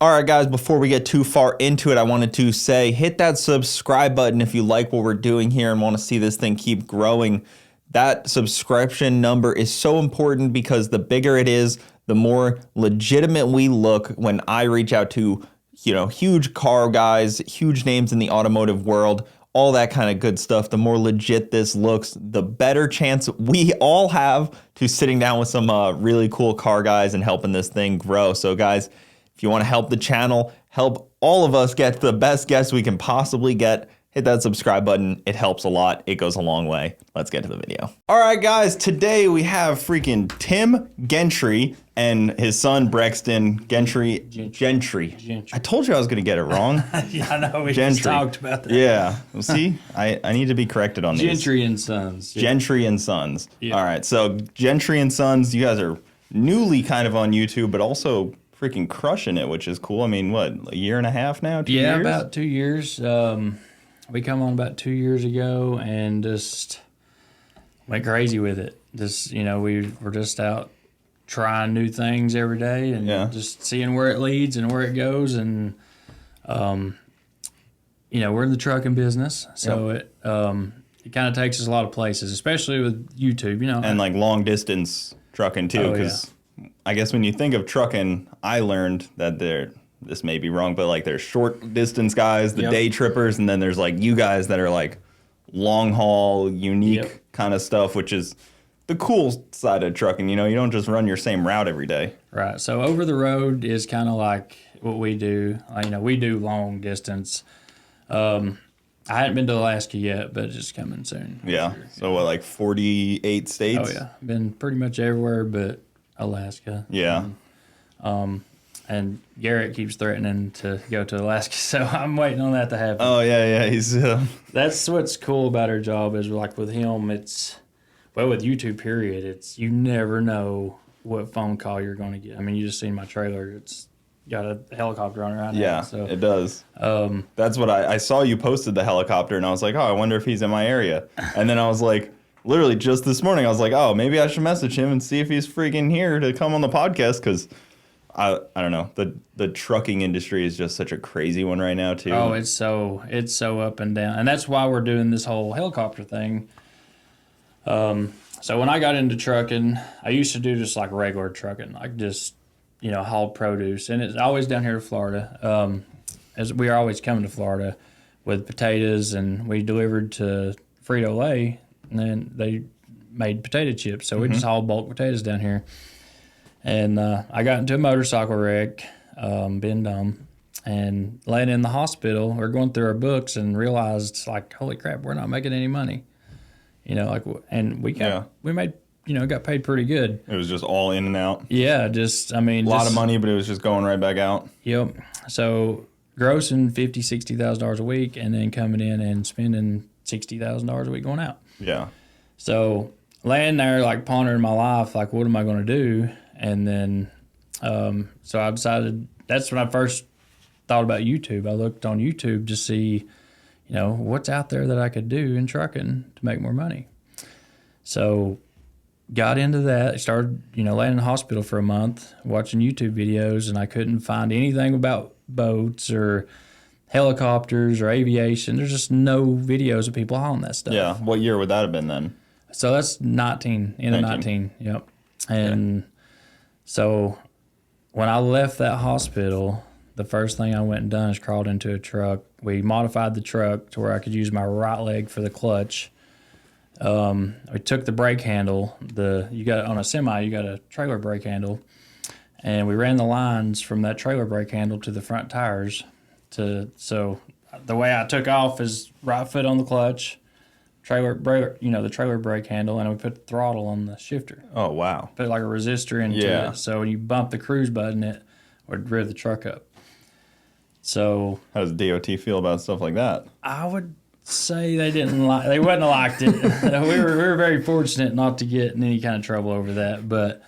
All right, guys, before we get too far into it, I wanted to say hit that subscribe button if you like what we're doing here and want to see this thing keep growing. That subscription number is so important because the bigger it is, the more legitimate we look when I reach out to, huge car guys, huge names in the automotive world, all that kind of good stuff. The more legit this looks, the better chance we all have to sitting down with some really cool car guys and helping this thing grow. So, guys, if you want to help the channel, help all of us get the best guests we can possibly get, hit that subscribe button. It helps a lot. It goes a long way. Let's get to the video. All right, guys, today we have freaking Tim Gentry and his son, Brexton Gentry. I told you I was going to get it wrong. Yeah, I know. We Gentry. just talked about that. Yeah. Well, see, I need to be corrected on these. Gentry and Sons. Yeah. Gentry and Sons. Yeah. All right, so Gentry and Sons, you guys are newly kind of on YouTube, but also freaking crushing it, which is cool. I mean, what, a year and a half now? 2 years? Yeah, about 2 years. We come on about 2 years ago and just went crazy with it. Just, we were just out trying new things every day and just seeing where it leads and where it goes. And, we're in the trucking business, so it kind of takes us a lot of places, especially with YouTube, And like long distance trucking too, because I guess when you think of trucking, I learned that this may be wrong, but like there's short distance guys, the day trippers, and then there's like you guys that are like long haul, unique kind of stuff, which is the cool side of trucking. You don't just run your same route every day. Right. So over the road is kind of like what we do. We do long distance. I hadn't been to Alaska yet, but it's coming soon. Yeah. Sure. So what, like 48 states? Oh yeah, been pretty much everywhere but Alaska. Yeah. And Garrett keeps threatening to go to Alaska, so I'm waiting on that to happen. Oh yeah, he's. That's what's cool about our job is like with him, with YouTube period, you never know what phone call you're going to get. I mean, you just seen my trailer; it's got a helicopter on it right now. Yeah, so it does. That's what I saw. You posted the helicopter, and I was like, oh, I wonder if he's in my area. And then I was like, literally just this morning, I was like, oh, maybe I should message him and see if he's freaking here to come on the podcast, because I don't know, the trucking industry is just such a crazy one right now too. Oh, it's so up and down, and that's why we're doing this whole helicopter thing. So when I got into trucking, I used to do just like regular trucking, like just haul produce, and it's always down here to Florida. As we are always coming to Florida with potatoes, and we delivered to Frito-Lay. And then they made potato chips, so we just hauled bulk potatoes down here. And I got into a motorcycle wreck, being dumb, and laying in the hospital. We're going through our books and realized, like, holy crap, we're not making any money. And we made, got paid pretty good. It was just all in and out. Yeah, a lot of money, but it was just going right back out. Yep. So grossing $50,000-$60,000 a week, and then coming in and spending $60,000 a week going out. Yeah. So laying there, like pondering my life, like what am I going to do? And then, so I decided that's when I first thought about YouTube. I looked on YouTube to see, what's out there that I could do in trucking to make more money. So got into that. Started, laying in the hospital for a month, watching YouTube videos, and I couldn't find anything about boats or helicopters or aviation. There's just no videos of people hauling that stuff. Yeah. What year would that have been then? So that's 19. Yep. And so when I left that hospital, the first thing I went and done is crawled into a truck. We modified the truck to where I could use my right leg for the clutch. We took the brake handle. On a semi, you got a trailer brake handle, and we ran the lines from that trailer brake handle to the front tires. So the way I took off is right foot on the clutch, trailer brake, the trailer brake handle, and we put the throttle on the shifter. Oh wow! Put like a resistor into it, so when you bump the cruise button, it would rev the truck up. So how does DOT feel about stuff like that? I would say they wouldn't have liked it. we were very fortunate not to get in any kind of trouble over that. But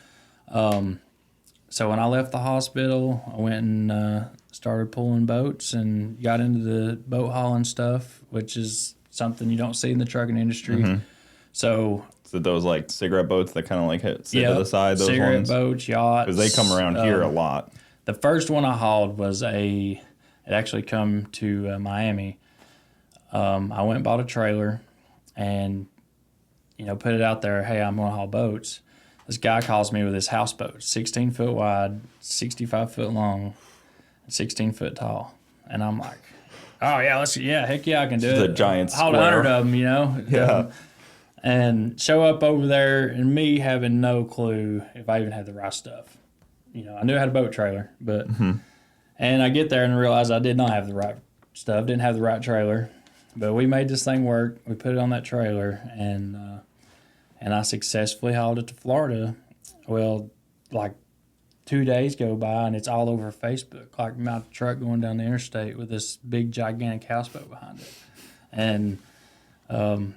so when I left the hospital, I went and started pulling boats and got into the boat hauling stuff, which is something you don't see in the trucking industry. So those like cigarette boats that kind of like sit to the side, those cigarette ones? boats, yachts. Because they come around here a lot. the first one I hauled was it actually come to Miami. I went and bought a trailer and, put it out there. Hey, I'm going to haul boats. This guy calls me with his houseboat, 16 foot wide, 65 foot long, 16 foot tall. And I'm like, oh, yeah, heck yeah, I can do it. It's a giant hauled square. 100 of them, Yeah. And show up over there and me having no clue if I even had the right stuff. I knew I had a boat trailer, but and I get there and realize I did not have the right stuff, didn't have the right trailer. But we made this thing work. We put it on that trailer, and I successfully hauled it to Florida. Well, like 2 days go by, and it's all over Facebook. Like my truck going down the interstate with this big, gigantic houseboat behind it. And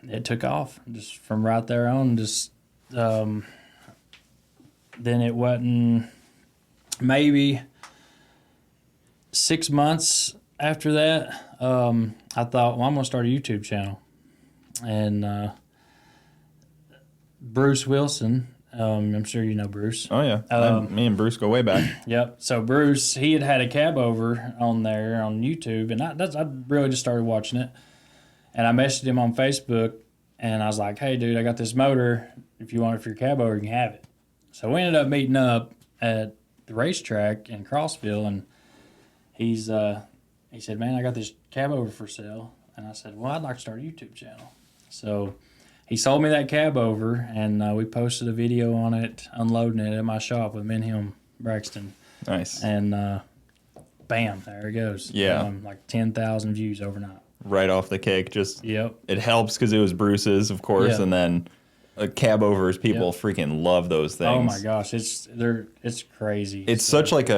it took off just from right there on. Then it wasn't maybe 6 months after that. I thought, well, I'm going to start a YouTube channel. And Bruce Wilson, I'm sure you know Bruce. Oh, yeah. Me and Bruce go way back. Yep. So Bruce, he had a cab over on there on YouTube, and I really just started watching it. And I messaged him on Facebook, and I was like, hey, dude, I got this motor. If you want it for your cab over, you can have it. So we ended up meeting up at the racetrack in Crossville, and he said, man, I got this cab over for sale. And I said, well, I'd like to start a YouTube channel. So he sold me that cab over, and we posted a video on it, unloading it at my shop with me and him, Braxton. Nice. And bam, there it goes. Yeah. Like 10,000 views overnight. Right off the cake. Just Yep. It helps because it was Bruce's, of course, Yeah. and then cab overs. People freaking love those things. Oh my gosh, it's crazy. It's such like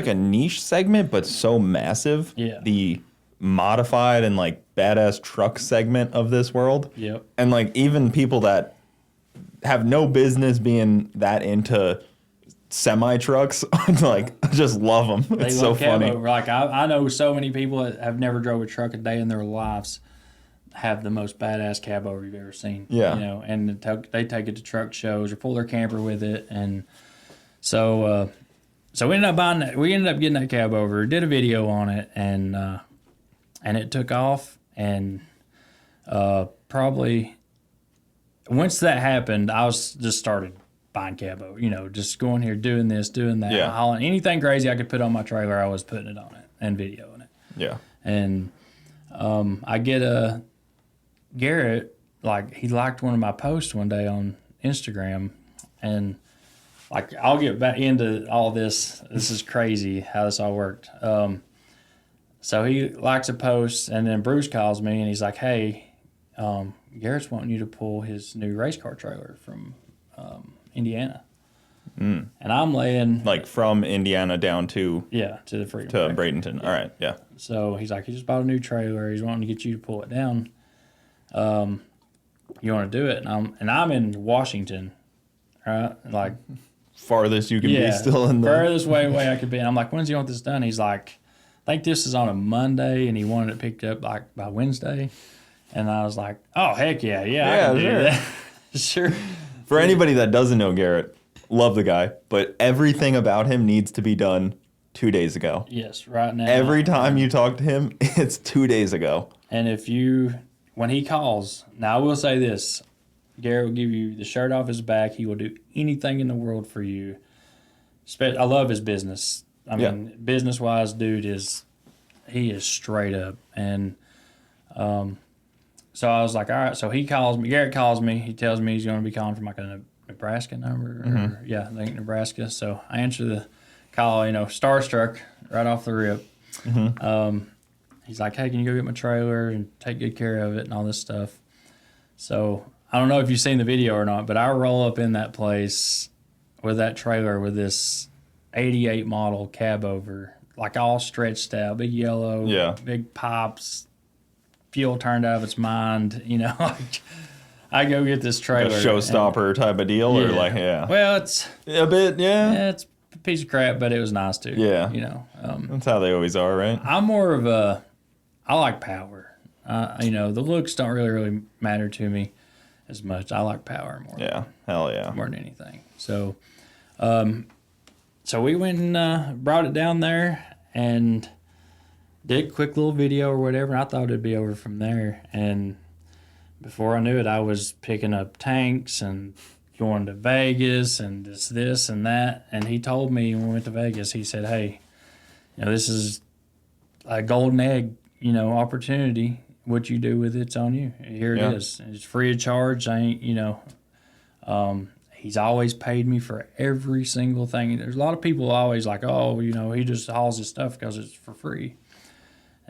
a niche segment, but so massive. Yeah. The modified and like badass truck segment of this world. Yep. And like even people that have no business being that into semi trucks, like just love them. It's so funny. Like I know so many people that have never drove a truck a day in their lives have the most badass cab over you've ever seen. Yeah. And they take it to truck shows or pull their camper with it, and so we ended up buying that. We ended up getting that cab over. Did a video on it, and it took off. And probably once that happened, I was just started buying cab over. Just going here, doing this, doing that, hauling anything crazy I could put on my trailer. I was putting it on it and videoing it. Yeah. And I get a Garrett, like he liked one of my posts one day on Instagram, and like I'll get back into all this. This is crazy how this all worked. So he likes a post, and then Bruce calls me and he's like, "Hey, Garrett's wanting you to pull his new race car trailer from Indiana." And I'm laying Like from Indiana down to to the Freedom to Track. Bradenton. All right. Yeah. So he's like, he just bought a new trailer. He's wanting to get you to pull it down. You want to do it? And I'm in Washington, right? Like Farthest you can be still in the furthest way I could be. And I'm like, when's he want this done? He's like, I think this is on a Monday, and he wanted it picked up like by Wednesday. And I was like, oh heck yeah, I can do that. Sure. For anybody that doesn't know Garrett, love the guy, but everything about him needs to be done 2 days ago. Yes, right now. Every time you talk to him, it's 2 days ago. And when he calls, now I will say this, Garrett will give you the shirt off his back. He will do anything in the world for you. I love his business. I mean, business-wise, dude he is straight up. And so I was like, all right. So he calls me. Garrett calls me. He tells me he's going to be calling from like a Nebraska number. I think Nebraska. So I answer the call, starstruck right off the rip. He's like, hey, can you go get my trailer and take good care of it and all this stuff? So I don't know if you've seen the video or not, but I roll up in that place with that trailer with this 88 model cab over, like all stretched out, big yellow, big pops, fuel turned out of its mind, like I go get this trailer. A showstopper type of deal, or like, Well, it's a bit, it's a piece of crap, but it was nice too. Yeah. That's how they always are, right? I'm more of I like power. The looks don't really matter to me as much. I like power more. Yeah, hell yeah. More than anything. So So we went and brought it down there and did a quick little video or whatever. I thought it'd be over from there. And before I knew it, I was picking up tanks and going to Vegas and this and that. And he told me when we went to Vegas, he said, hey, this is a golden egg, opportunity. What you do with it's on you. Here it is. It's free of charge. I ain't, he's always paid me for every single thing. There's a lot of people always like, oh, he just hauls his stuff because it's for free.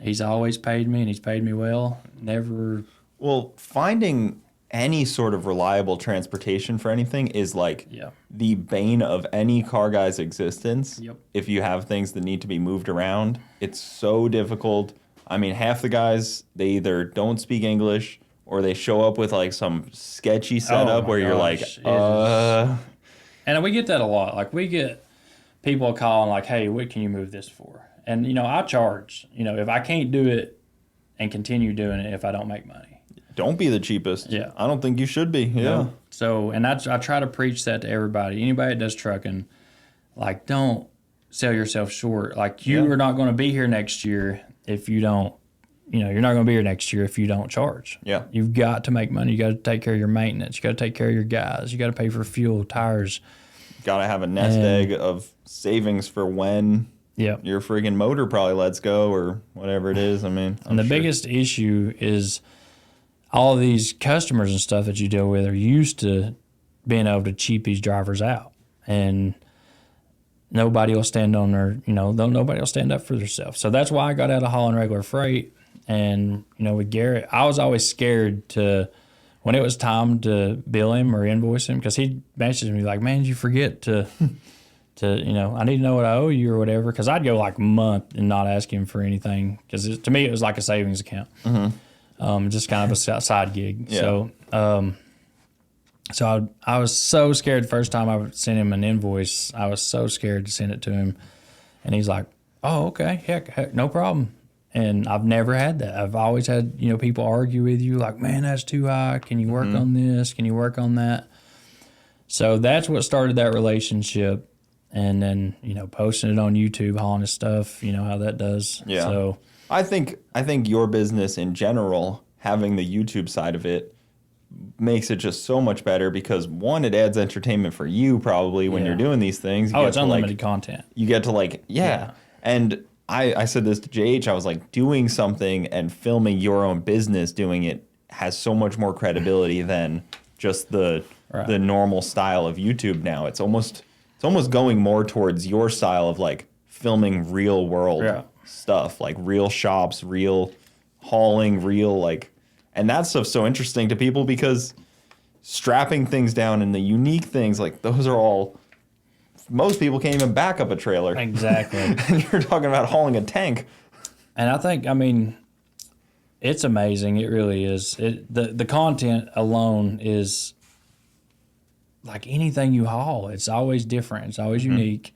He's always paid me, and he's paid me well. Never. Well, finding any sort of reliable transportation for anything is like the bane of any car guy's existence. Yep. If you have things that need to be moved around, it's so difficult. I mean, half the guys, they either don't speak English or they show up with like some sketchy setup where you're like, And we get that a lot. Like we get people calling like, hey, what can you move this for? And, I charge, if I can't do it and continue doing it if I don't make money. Don't be the cheapest. Yeah. I don't think you should be. Yeah. No. So, and I try to preach that to everybody. Anybody that does trucking, like, don't sell yourself short. Like, you are not going to be here next year if you don't, you're not going to be here next year if you don't charge. Yeah. You've got to make money. You got to take care of your maintenance. You got to take care of your guys. You got to pay for fuel, tires. Got to have a nest egg of savings for when your friggin' motor probably lets go or whatever it is. I mean, and the biggest issue is all of these customers and stuff that you deal with are used to being able to cheap these drivers out. And nobody will stand on their, nobody will stand up for themselves. So that's why I got out of hauling regular freight. And, with Garrett, I was always scared when it was time to bill him or invoice him, because he'd message me like, man, did you forget to I need to know what I owe you or whatever. Because I'd go like a month and not ask him for anything, because to me it was like a savings account. Mm-hmm. Just kind of a side gig. Yeah. So I was so scared the first time I sent him an invoice. I was so scared to send it to him. And he's like, oh, okay, heck, no problem. And I've never had that. I've always had, people argue with you like, man, that's too high. Can you work on this? Can you work on that? So that's what started that relationship. And then, posting it on YouTube, hauling his stuff, how that does. Yeah. So I think your business in general, having the YouTube side of it, makes it just so much better because, one, it adds entertainment for you probably when you're doing these things. It's unlimited content. You get to And I said this to JH, I was like, doing something and filming your own business doing it has so much more credibility than just the normal style of YouTube now. It's almost going more towards your style of like filming real world stuff, like real shops, real hauling, and that stuff's so interesting to people because strapping things down and the unique things, like those are all, most people can't even back up a trailer. Exactly. And you're talking about hauling a tank. And I think, it's amazing. It really is. The content alone is like anything you haul. It's always different. It's always unique.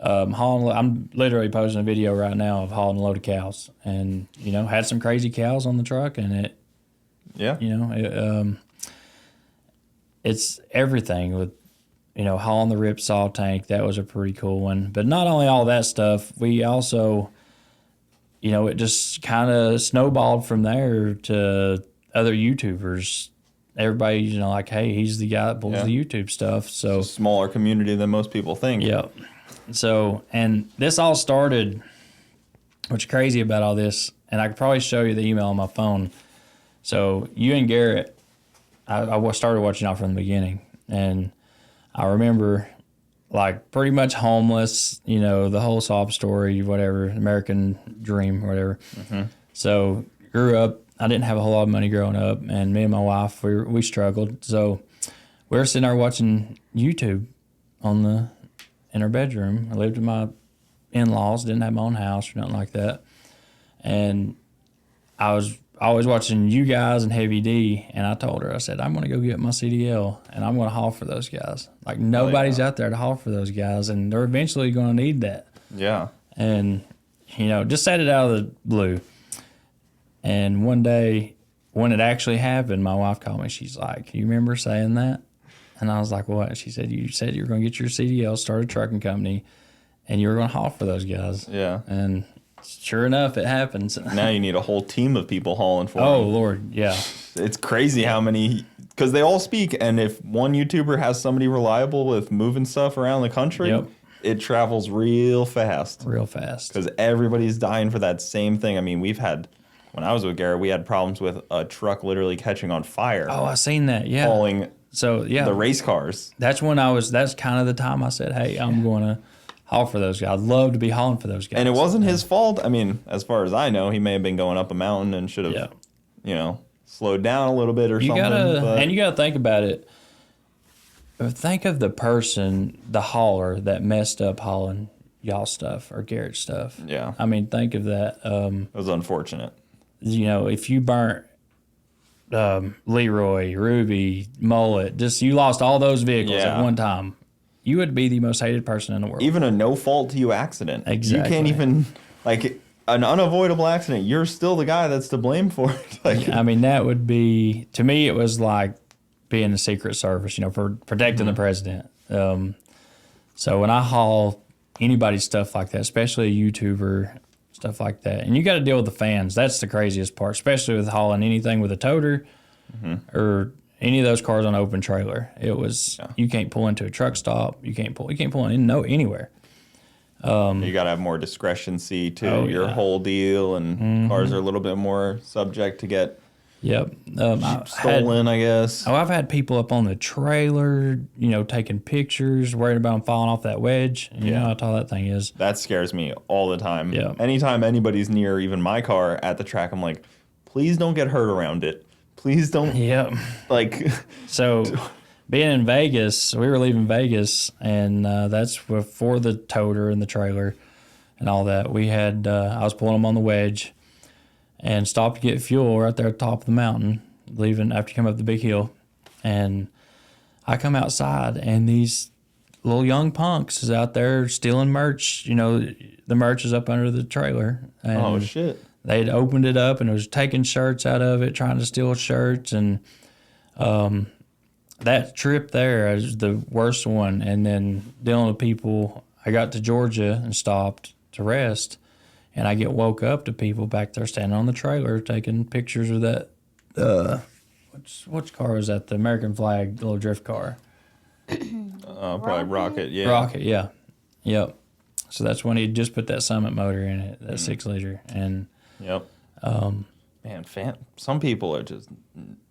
I'm literally posting a video right now of hauling a load of cows, and had some crazy cows on the truck, and it's everything with hauling the ripsaw tank. That was a pretty cool one. But not only all that stuff, we also it just kind of snowballed from there to other YouTubers. Everybody, like, hey, he's the guy that pulls the YouTube stuff. So it's a smaller community than most people think. Yeah. So, and this all started, what's crazy about all this, and I could probably show you the email on my phone. So you and Garrett, I started watching y'all from the beginning, and I remember like pretty much homeless, the whole sob story, whatever, American dream, whatever. Mm-hmm. So grew up. I didn't have a whole lot of money growing up, and me and my wife, we struggled. So we were sitting there watching YouTube in our bedroom. I lived with my in-laws, didn't have my own house or nothing like that. And I was always watching you guys and Heavy D, and I told her, I said, I'm going to go get my CDL, and I'm going to haul for those guys. Like, nobody's out there to haul for those guys, and they're eventually going to need that. Yeah. And, just said it out of the blue. And one day, when it actually happened, my wife called me. She's like, you remember saying that? And I was like, what? She said, you said you were going to get your CDL, start a trucking company, and you were going to haul for those guys. Yeah. And sure enough, it happens. Now you need a whole team of people hauling for Oh, them. Lord, yeah. It's crazy how many, because they all speak, and if one YouTuber has somebody reliable with moving stuff around the country, Yep. it travels real fast. Real fast. Because everybody's dying for that same thing. I mean, when I was with Garrett, we had problems with a truck literally catching on fire. Oh, I seen that, yeah. Hauling So, yeah. the race cars. That's kind of the time I said, hey, I'm going to haul for those guys. I'd love to be hauling for those guys. And it wasn't his fault. I mean, as far as I know, he may have been going up a mountain and should have, slowed down a little bit or something. And you got to think about it. Think of the person, the hauler that messed up hauling y'all stuff or Garrett's stuff. Yeah. I mean, think of that. It was unfortunate. If you burnt Leroy, Ruby, Mullet, you lost all those vehicles at one time, you would be the most hated person in the world. Even a no fault to you accident. Exactly. You can't even, an unavoidable accident, you're still the guy that's to blame for it. That would be, to me, it was like being the Secret Service, for protecting the president. So when I haul anybody's stuff like that, especially a YouTuber, stuff like that, and you got to deal with the fans. That's the craziest part, especially with hauling anything with a toter or any of those cars on an open trailer. It was you can't pull into a truck stop. You can't pull in anywhere. You got to have more discretion to your whole deal, and cars are a little bit more subject to get stolen, I guess. I've had people up on the trailer, taking pictures, worried about them falling off that wedge. You know how tall that thing is. That scares me all the time. Yeah. Anytime anybody's near even my car at the track, I'm like, please don't get hurt around it. Please don't. Yep. So being in Vegas, we were leaving Vegas, and that's before the toter and the trailer and all that. We had, I was pulling them on the wedge and stopped to get fuel right there at the top of the mountain, leaving after you come up the big hill. And I come outside, and these little young punks is out there stealing merch. The merch is up under the trailer. And oh, shit. They'd opened it up and it was taking shirts out of it, trying to steal shirts. And that trip there is the worst one. And then dealing with people, I got to Georgia and stopped to rest. And I get woke up to people back there standing on the trailer taking pictures of that. Which car was that? The American flag little drift car. Probably Rocket, yeah. Rocket, yeah. Yep. So that's when he just put that Summit motor in it, that 6-liter. And yep. Man, some people are just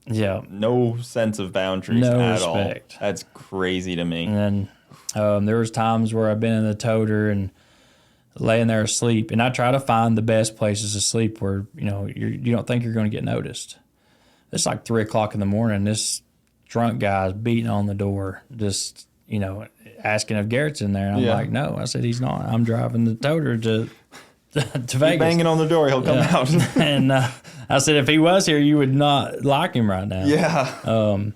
no sense of boundaries at respect. All. That's crazy to me. And then there was times where I've been in the toter and laying there asleep, and I try to find the best places to sleep where you don't think you're going to get noticed. It's like 3 o'clock in the morning. This drunk guy's beating on the door, just asking if Garrett's in there. And I'm like, no. I said, he's not. I'm driving the toter to Vegas. Keep banging on the door. He'll come out. And I said, if he was here, you would not like him right now. Yeah.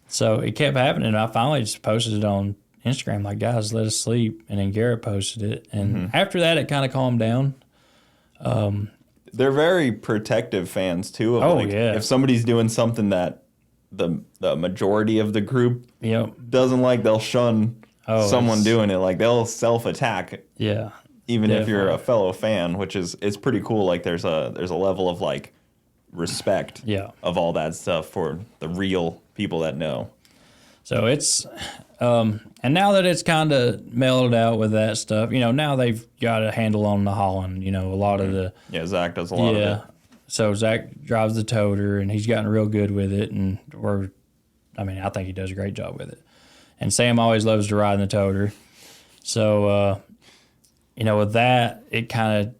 So it kept happening. I finally just posted it on Instagram, like, guys, let us sleep. And then Garrett posted it. And after that, it kind of calmed down. They're very protective fans, too. Of if somebody's doing something that the majority of the group doesn't like, they'll shun someone doing it. Like, they'll self-attack. Yeah. Even if you're a fellow fan, which it's pretty cool. Like, there's a level of, respect of all that stuff for the real people that know. So it's, and now that it's kind of mellowed out with that stuff, now they've got a handle on the hauling, a lot of the. Yeah, Zach does a lot of it. So Zach drives the toter, and he's gotten real good with it, and I think he does a great job with it. And Sam always loves to ride in the toter. So, with that, it kind of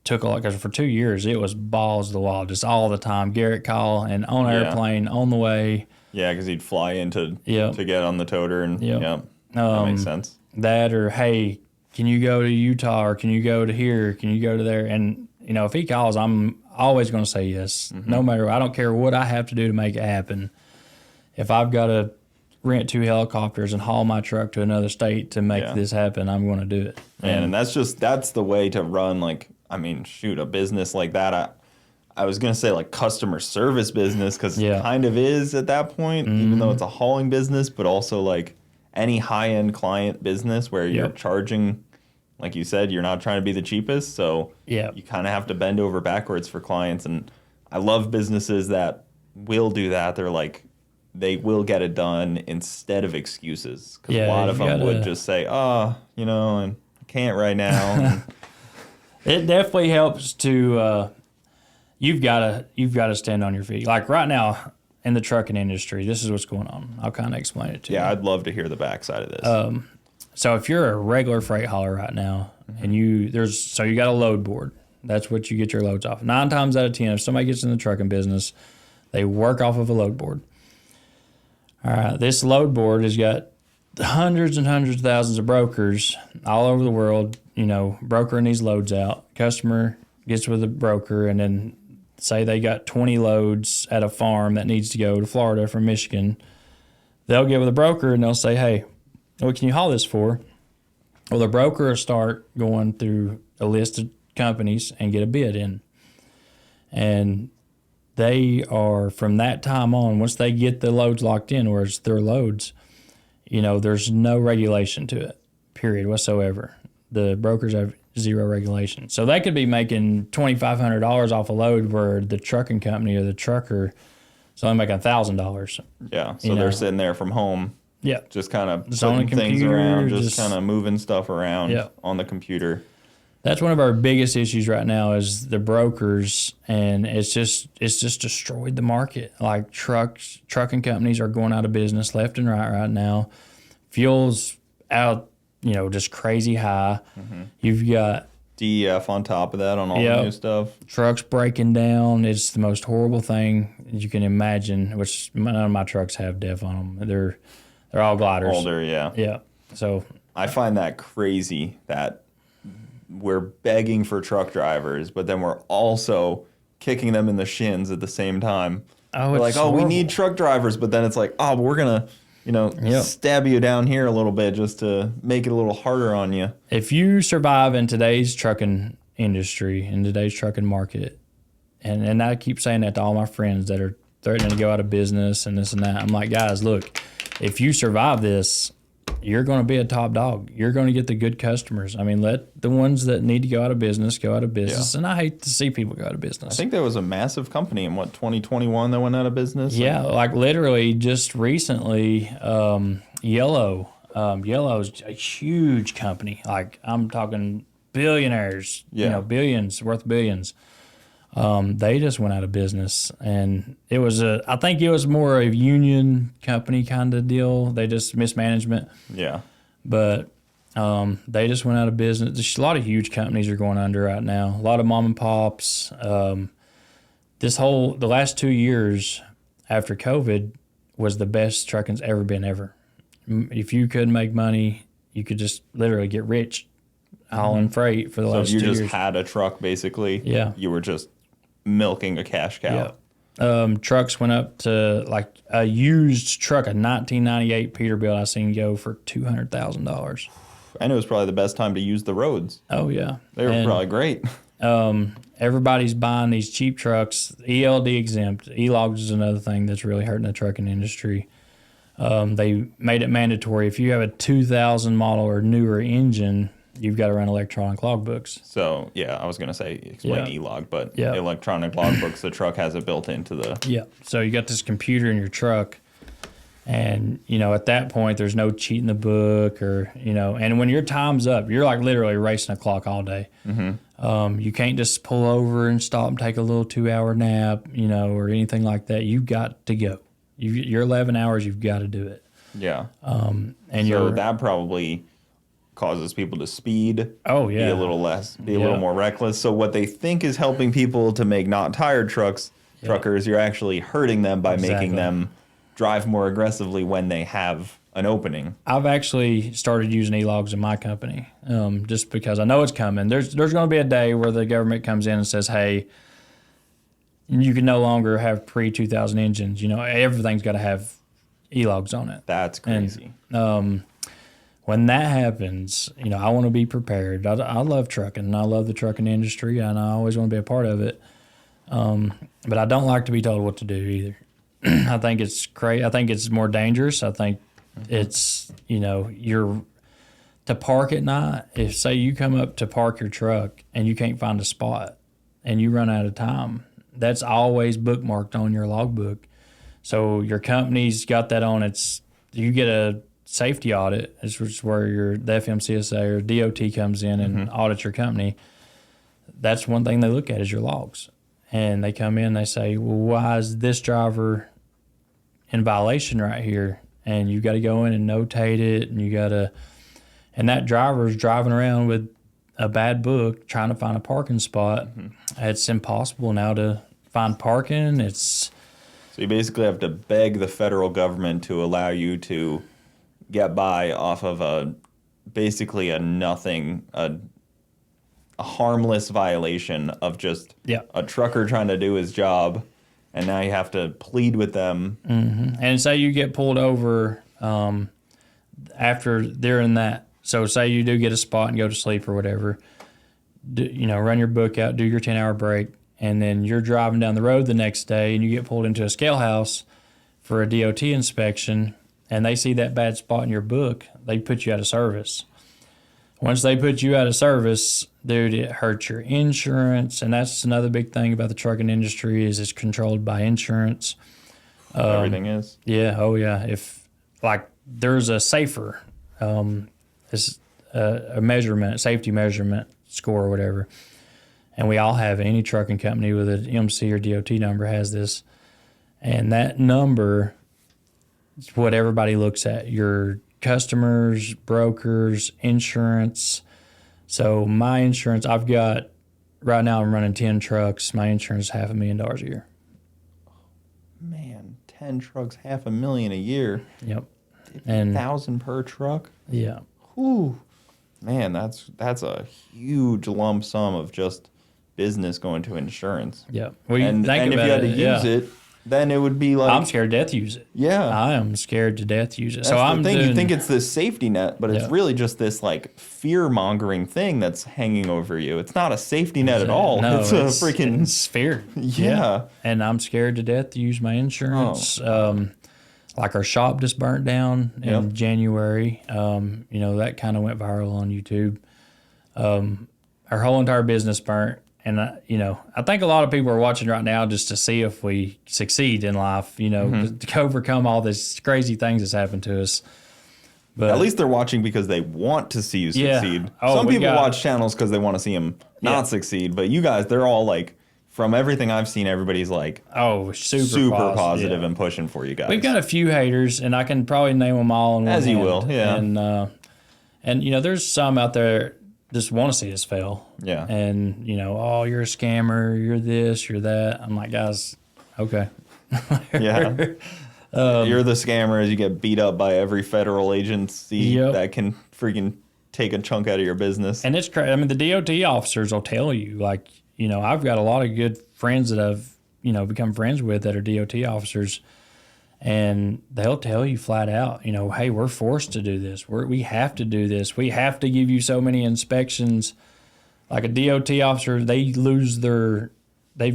took a lot, because for 2 years, it was balls to the wall, just all the time. Garrett call and on airplane, on the way. Yeah, because he'd fly in to get on the toter, and that makes sense. That, or, hey, can you go to Utah, or can you go to here, can you go to there? And, if he calls, I'm always going to say yes. No matter, I don't care what I have to do to make it happen. If I've got to rent 2 helicopters and haul my truck to another state to make this happen, I'm going to do it. And that's the way to run, a business like that. I was going to say customer service business, because it kind of is at that point, even though it's a hauling business, but also any high-end client business where you're charging like you said, you're not trying to be the cheapest, so Yeah. you kind of have to bend over backwards for clients. And I love businesses that will do that. They're like, they will get it done instead of excuses. Because a lot of them would just say, oh, you know, and I can't right now. It definitely helps to, you've got to stand on your feet. Like right now in the trucking industry, this is what's going on. I'll kind of explain it to you. Yeah, I'd love to hear the backside of this. So if you're a regular freight hauler right now, and you got a load board. That's what you get your loads off. 9 times out of 10, if somebody gets in the trucking business, they work off of a load board. All right, this load board has got hundreds and hundreds of thousands of brokers all over the world, you know, brokering these loads out. Customer gets with a broker, and then say they got 20 loads at a farm that needs to go to Florida from Michigan. They'll get with a broker, and they'll say, hey, what can you haul this for? Well, the broker will start going through a list of companies and get a bid in. And they are, from that time on, once they get the loads locked in, or it's their loads, you know, there's no regulation to it, period, whatsoever. The brokers have zero regulation. So they could be making $2,500 off a load where the trucking company or the trucker is only making $1,000. Yeah, so they're sitting there from home. Yeah. Just kind of putting things around, just kind of moving stuff around on the computer. That's one of our biggest issues right now is the brokers, and it's just destroyed the market. Like trucking companies are going out of business left and right now. Fuel's out, you know, just crazy high. Mm-hmm. You've got DEF on top of that on all the new stuff. Trucks breaking down. It's the most horrible thing you can imagine, which none of my trucks have DEF on them. They're all gliders. Older, yeah. Yeah. So I find that crazy that we're begging for truck drivers, but then we're also kicking them in the shins at the same time. Oh, we're like, horrible. we need truck drivers, but then it's like, but we're gonna, you know, stab you down here a little bit just to make it a little harder on you. If you survive in today's trucking industry, in today's trucking market, and I keep saying that to all my friends that are threatening to go out of business and this and that, I'm like, guys, look, if you survive this, you're going to be a top dog. You're going to get the good customers. I mean, let the ones that need to go out of business go out of business. Yeah. And I hate to see people go out of business. I think there was a massive company in 2021 that went out of business. Yeah, like literally just recently, Yellow. Yellow's a huge company. Like I'm talking billionaires. You know, billions, worth billions. They just went out of business, and it was I think it was more a union company kind of deal. They just mismanagement. Yeah. But they just went out of business. There's a lot of huge companies are going under right now. A lot of mom and pops. The last 2 years after COVID was the best trucking's ever been ever. If you could make money, you could just literally get rich hauling freight for the last 2 years. So you just had a truck basically. Yeah. You were just milking a cash cow. Yeah. Trucks went up to like a used truck, a 1998 Peterbilt I seen go for $200,000. And it was probably the best time to use the roads. Oh yeah, they were probably great. Everybody's buying these cheap trucks, ELD exempt. E-logs is another thing that's really hurting the trucking industry. They made it mandatory if you have a 2000 model or newer engine, you've got to run electronic logbooks. So, I was going to say explain E-log, but electronic logbooks, the truck has it built into the... Yeah, so you got this computer in your truck, and, at that point, there's no cheating the book or, and when your time's up, you're like literally racing a clock all day. Mm-hmm. You can't just pull over and stop and take a little 2-hour nap, or anything like that. You've got to go. Your 11 hours, you've got to do it. Yeah. And so that probably causes people to speed. Oh yeah. Be a little more reckless. So what they think is helping people to make not tired truckers, you're actually hurting them by making them drive more aggressively when they have an opening. I've actually started using e-logs in my company, just because I know it's coming. There's going to be a day where the government comes in and says, hey, you can no longer have pre-2000 engines. Everything's got to have e-logs on it. That's crazy. And, when that happens, I want to be prepared. I love trucking, and I love the trucking industry, and I always want to be a part of it. But I don't like to be told what to do either. I think it's crazy. I think it's more dangerous. I think it's, to park at night, if say you come up to park your truck and you can't find a spot and you run out of time, that's always bookmarked on your logbook. So your company's got that on its, you get a safety audit, which is where the FMCSA or DOT comes in and audits your company. That's one thing they look at is your logs. And they come in, they say, well, why is this driver in violation right here? And you got to go in and notate it, and that driver is driving around with a bad book trying to find a parking spot. It's impossible now to find parking. So you basically have to beg the federal government to allow you to get by off of basically a harmless violation of just a trucker trying to do his job, and now you have to plead with them. And say you get pulled over during that. So say you do get a spot and go to sleep or whatever, run your book out, do your 10-hour break, and then you're driving down the road the next day and you get pulled into a scale house for a DOT inspection, and they see that bad spot in your book, they put you out of service. Once they put you out of service, dude, it hurts your insurance, and that's another big thing about the trucking industry is it's controlled by insurance. Everything is. Yeah, oh yeah. If there's a safer, it's a safety measurement score or whatever, and we all have it. Any trucking company with an MC or DOT number has this, and that number is what everybody looks at. Your customers, brokers, insurance. So my insurance, right now I'm running 10 trucks. My insurance is $500,000 a year. Man, 10 trucks, $500,000 a year. Yep. 50,000 per truck? Yeah. Whew. Man, that's a huge lump sum of just business going to insurance. Yeah. Well, and if you had to use it, then it would be like... I'm scared to death to use it. Yeah. I am scared to death to use it. That's the thing. You think it's this safety net, but it's really just this like fear-mongering thing that's hanging over you. It's not a safety net at all. No, it's a freaking... It's fear. Yeah. And I'm scared to death to use my insurance. Like our shop just burnt down in January. That kind of went viral on YouTube. Our whole entire business burnt. And, I think a lot of people are watching right now just to see if we succeed in life, to overcome all these crazy things that's happened to us. But at least they're watching because they want to see you succeed. Some people watch channels because they want to see them not succeed. But you guys, they're all like, from everything I've seen, everybody's like, super positive and pushing for you guys. We've got a few haters, and I can probably name them all in one As you hand. will, yeah. And there's some out there just want to see us fail. Yeah. And, oh, you're a scammer, you're this, you're that. I'm like, guys, okay. Yeah. You're the scammer as you get beat up by every federal agency that can freaking take a chunk out of your business. And it's crazy. I mean, the DOT officers will tell you, like, I've got a lot of good friends that I've, become friends with that are DOT officers. And they'll tell you flat out, hey, we're forced to do this. We have to do this. We have to give you so many inspections. Like a DOT officer, they've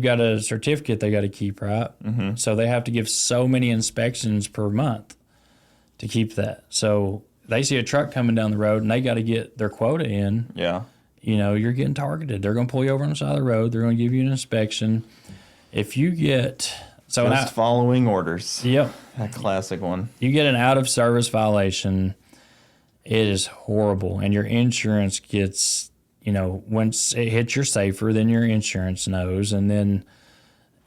got a certificate they got to keep, right? Mm-hmm. So they have to give so many inspections per month to keep that. So they see a truck coming down the road and they got to get their quota in. Yeah. You're getting targeted. They're going to pull you over on the side of the road. They're going to give you an inspection. If you get... Just following orders. Yep. That classic one. You get an out-of-service violation, it is horrible. And your insurance gets, once it hits your safer, then your insurance knows. And then,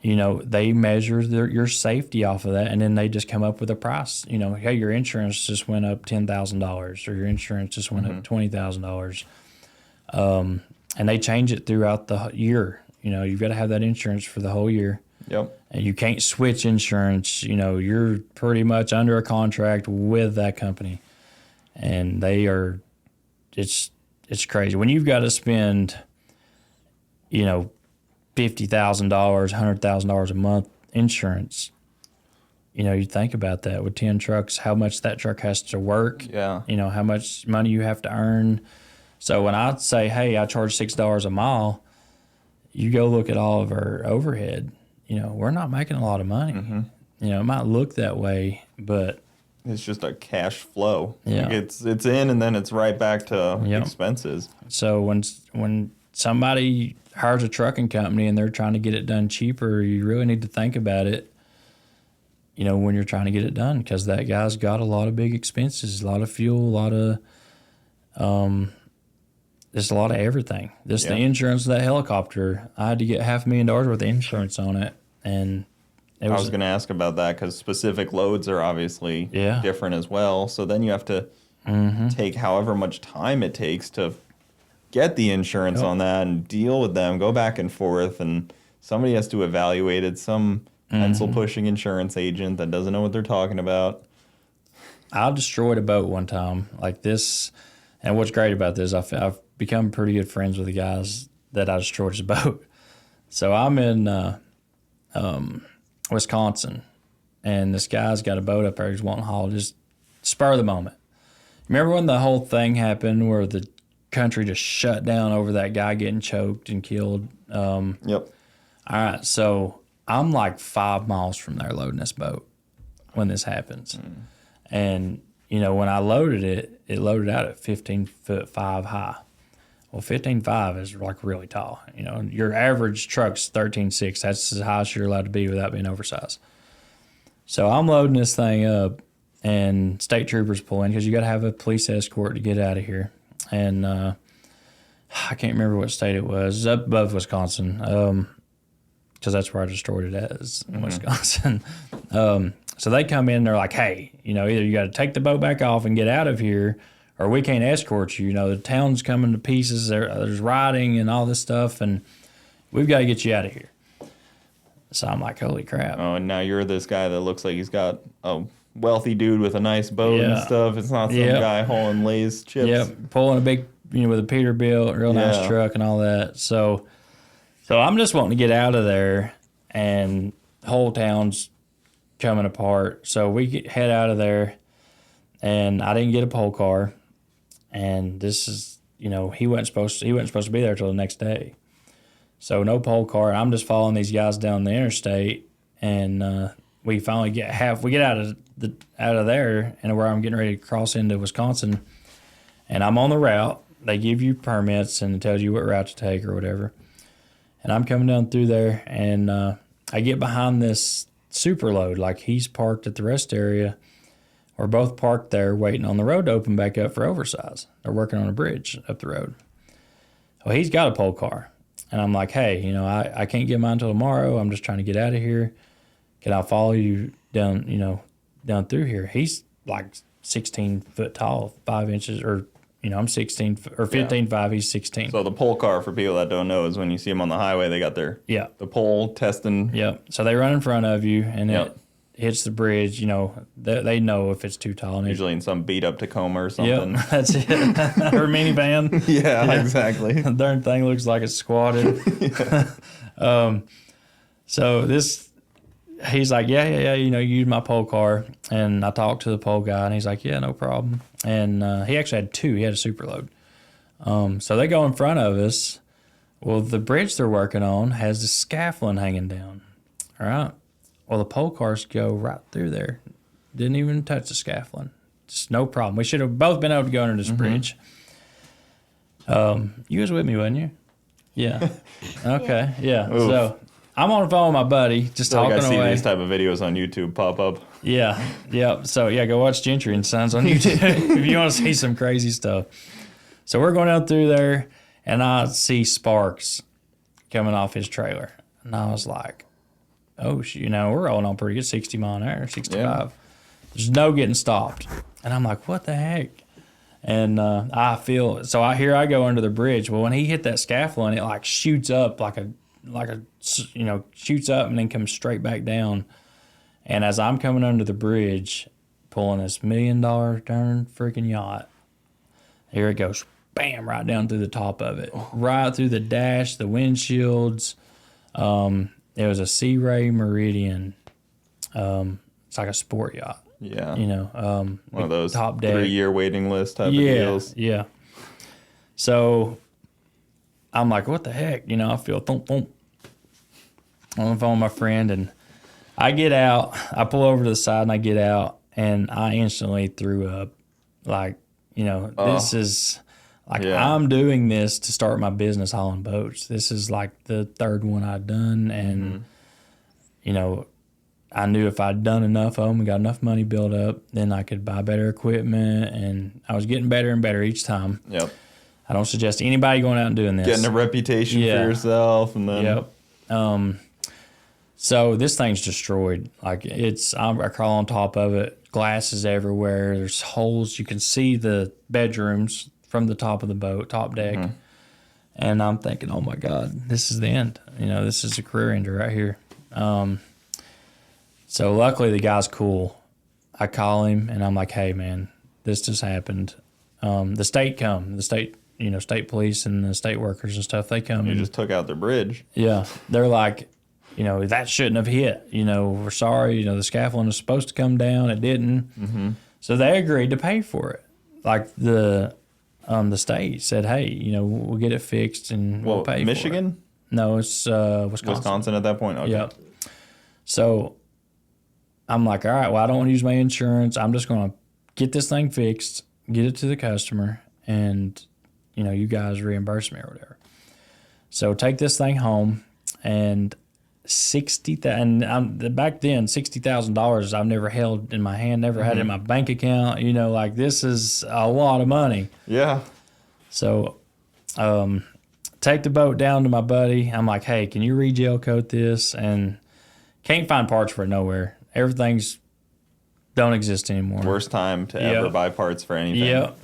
they measure your safety off of that. And then they just come up with a price. Hey, your insurance just went up $10,000 or your insurance just went up $20,000. And they change it throughout the year. You've got to have that insurance for the whole year. Yep. And you can't switch insurance. You're pretty much under a contract with that company. And it's crazy. When you've got to spend, $50,000, $100,000 a month insurance, you think about that with 10 trucks, how much that truck has to work. Yeah. How much money you have to earn. So when I say, hey, I charge $6 a mile, you go look at all of our overhead. We're not making a lot of money. Mm-hmm. It might look that way, but it's just a cash flow. Yeah. Like it's in and then it's right back to Yep. expenses. So when somebody hires a trucking company and they're trying to get it done cheaper, you really need to think about it, when you're trying to get it done, because that guy's got a lot of big expenses, a lot of fuel, a lot of just a lot of everything. Just the insurance of that helicopter. I had to get $500,000 worth of insurance on it, and I was going to ask about that because specific loads are obviously different as well. So then you have to take however much time it takes to get the insurance on that and deal with them, go back and forth, and somebody has to evaluate it. Some pencil-pushing insurance agent that doesn't know what they're talking about. I destroyed a boat one time like this, and what's great about this, I've become pretty good friends with the guys that I destroyed his boat. So I'm in Wisconsin, and this guy's got a boat up there he's wanting to haul, just spur of the moment. Remember when the whole thing happened where the country just shut down over that guy getting choked and killed? Yep. All right, so I'm like 5 miles from there loading this boat when this happens. And, when I loaded it, it loaded out at 15'5" high. Well, 15'5" is like really tall. Your average truck's 13'6". That's as high as you're allowed to be without being oversized. So I'm loading this thing up, and state troopers pull in because you got to have a police escort to get out of here. And I can't remember what state it was. Up above Wisconsin. Because that's where I destroyed it as, in Wisconsin. So they come in and they're like, hey, either you got to take the boat back off and get out of here, or we can't escort you. The town's coming to pieces. There's rioting and all this stuff, and we've got to get you out of here. So I'm like, holy crap. Oh, and now you're this guy that looks like he's got a wealthy dude with a nice boat and stuff. It's not some guy hauling Lay's chips. Yep, pulling a big, with a Peterbilt, real nice truck and all that. So I'm just wanting to get out of there, and the whole town's coming apart. So we head out of there, and I didn't get a pole car, and this is, he wasn't supposed to be there till the next day. So no pole car. I'm just following these guys down the interstate, and we finally get out of there, and where I'm getting ready to cross into Wisconsin, and I'm on the route. They give you permits and it tells you what route to take or whatever. And I'm coming down through there, and I get behind this super load. Like, he's parked at the rest area. We're both parked there waiting on the road to open back up for oversize. They're working on a bridge up the road. Well, he's got a pole car. And I'm like, hey, I can't get mine until tomorrow. I'm just trying to get out of here. Can I follow you down, down through here? He's like 16 foot tall, 5 inches, or I'm 16 or 15'5", he's 16. So the pole car, for people that don't know, is when you see them on the highway, they got the pole testing. Yep. So they run in front of you, and it hits the bridge. They know if it's too tall. Usually in some beat up Tacoma or something. Yep, that's it. Or minivan. Yeah, exactly. The darn thing looks like it's squatted. So he's like, yeah, use my pole car. And I talked to the pole guy, and he's like, yeah, no problem. And he actually had 2. He had a super load. So they go in front of us. Well, the bridge they're working on has the scaffolding hanging down. All right. Well, the pole cars go right through there. Didn't even touch the scaffolding. Just no problem. We should have both been able to go under this bridge. You was with me, wasn't you? Yeah. Okay. Yeah. Oof. So I'm on the phone with my buddy, just talking I see away. these type of videos on YouTube pop up. Yeah. Yep. So go watch Gentry and Sons on YouTube if you want to see some crazy stuff. So we're going down through there, and I see sparks coming off his trailer, and I was like, "Oh, we're rolling on pretty good, 60 mile an hour, 65. Yeah. There's no getting stopped." And I'm like, "What the heck?" And I go under the bridge. Well, when he hit that scaffolding, it like shoots up shoots up and then comes straight back down. And as I'm coming under the bridge, pulling this $1 million darn freaking yacht, here it goes, bam, right down through the top of it, right through the dash, the windshields. It was a Sea Ray Meridian. It's like a sport yacht. Yeah. One of those top deck. 3-year waiting list type of deals. Yeah. So I'm like, what the heck? I feel thump, thump. I'm on the phone with my friend, and I get out. I pull over to the side, and I get out, and I instantly threw up. Like, this is like I'm doing this to start my business hauling boats. This is like the third one I'd done, and I knew if I'd done enough of them and got enough money built up, then I could buy better equipment, and I was getting better and better each time. Yep. I don't suggest anybody going out and doing this. Getting a reputation for yourself, and then Yep. So this thing's destroyed. Like I crawl on top of it. Glass is everywhere. There's holes. You can see the bedrooms from the top of the boat, top deck. And I'm thinking, oh my God, this is the end. This is a career ender right here. So luckily the guy's cool. I call him and I'm like, hey man, this just happened. The state state police and the state workers and stuff, they come. You just took out their bridge. Yeah. They're like, that shouldn't have hit. We're sorry. The scaffolding was supposed to come down. It didn't. So they agreed to pay for it. Like the state said, hey, we'll get it fixed and we'll pay Michigan? for it. No, it's Wisconsin. Wisconsin at that point? Okay. Yep. So I'm like, all right, well, I don't want to use my insurance. I'm just going to get this thing fixed, get it to the customer, and, you guys reimburse me or whatever. So take this thing home, and back then, $60,000 I've never held in my hand, never had it in my bank account. This is a lot of money. Yeah. So take the boat down to my buddy. I'm like, hey, can you re-gel coat this? And can't find parts for it nowhere. Everything's don't exist anymore. Worst time to ever buy parts for anything. Yep.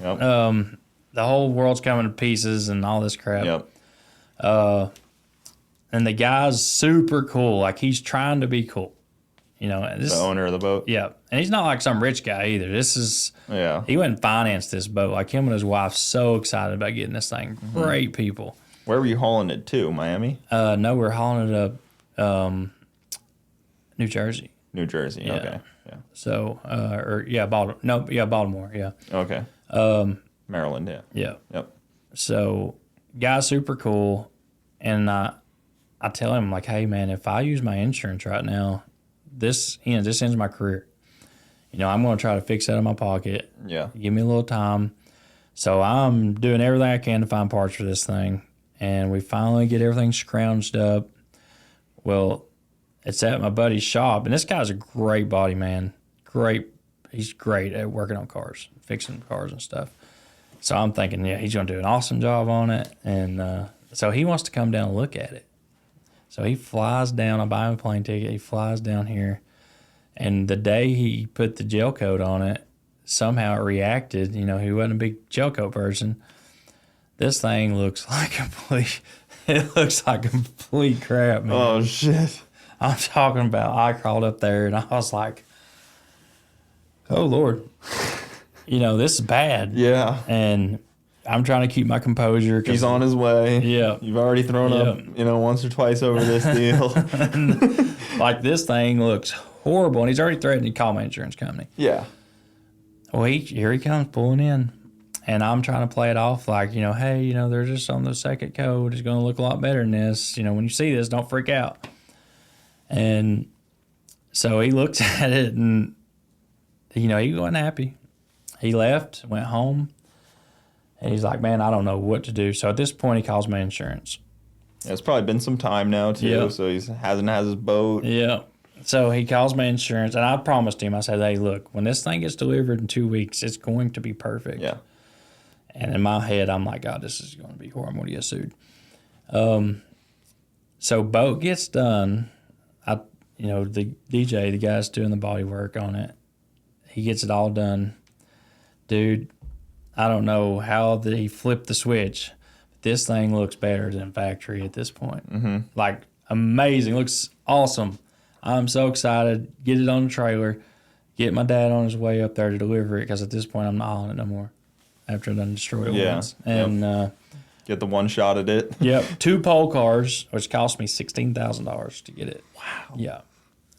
The whole world's coming to pieces and all this crap. Yep. And the guy's super cool. Like, he's trying to be cool. The owner of the boat. Yeah. And he's not like some rich guy either. This is, he went and financed this boat. Like, him and his wife so excited about getting this thing. Great people. Where were you hauling it to? Miami? No, we're hauling it up New Jersey. New Jersey. Yeah. Okay. Yeah. So, Baltimore. No, yeah, Baltimore. Yeah. Okay. Maryland. Yeah. Yeah. Yep. So, guy's super cool. And I tell him, like, hey, man, if I use my insurance right now, this ends my career. I'm going to try to fix that out of my pocket. Yeah. Give me a little time. So I'm doing everything I can to find parts for this thing. And we finally get everything scrounged up. Well, it's at my buddy's shop. And this guy's a great body man. He's great at working on cars, fixing cars and stuff. So I'm thinking, he's going to do an awesome job on it. And so he wants to come down and look at it. So he flies down. I buy him a plane ticket. He flies down here. And the day he put the gel coat on it, somehow it reacted. He wasn't a big gel coat person. This thing looks like complete crap, man. Oh, shit. I'm talking about, I crawled up there and I was like, oh, Lord. This is bad. Yeah. And I'm trying to keep my composure. He's on his way. Yeah. You've already thrown up, once or twice over this deal. Like, this thing looks horrible. And he's already threatened to call my insurance company. Yeah. Well, here he comes pulling in. And I'm trying to play it off like, hey, they're just on the second coat. It's going to look a lot better than this. When you see this, don't freak out. And so he looks at it and, he wasn't happy. He left, went home. And he's like, man, I don't know what to do. So at this point, he calls my insurance. Yeah, it's probably been some time now, too. Yep. So he hasn't had his boat. Yeah. So he calls my insurance. And I promised him, I said, hey, look, when this thing gets delivered in 2 weeks, it's going to be perfect. Yeah. And in my head, I'm like, God, this is going to be horrible. I'm going to get sued. So boat gets done. The DJ, the guy's doing the body work on it. He gets it all done. Dude, I don't know how he flipped the switch. But this thing looks better than factory at this point. Mm-hmm. Like, amazing. Looks awesome. I'm so excited. Get it on the trailer. Get my dad on his way up there to deliver it, because at this point I'm not hauling it no more after I done destroyed it once. And get the one shot at it. Yep. 2 pole cars, which cost me $16,000 to get it. Wow. Yeah.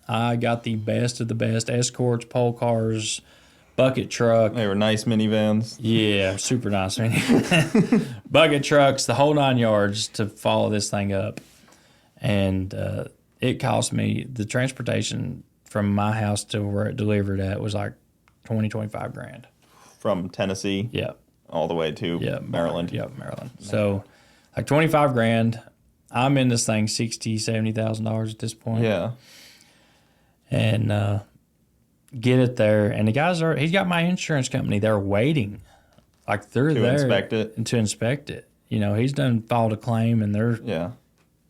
I got the best of the best escorts, pole cars, bucket truck. They were nice minivans. Yeah, super nice. Bucket trucks, the whole 9 yards to follow this thing up. And it cost me, the transportation from my house to where it delivered at was like 25 grand. From Tennessee? Yeah. All the way to Maryland? Yeah, Maryland. So, like 25 grand. I'm in this thing $60,000-$70,000 at this point. Yeah. And get it there. And the guys he's got my insurance company. They're waiting. Like they're there. To inspect it? To inspect it. You know, he's done filed a claim and they're,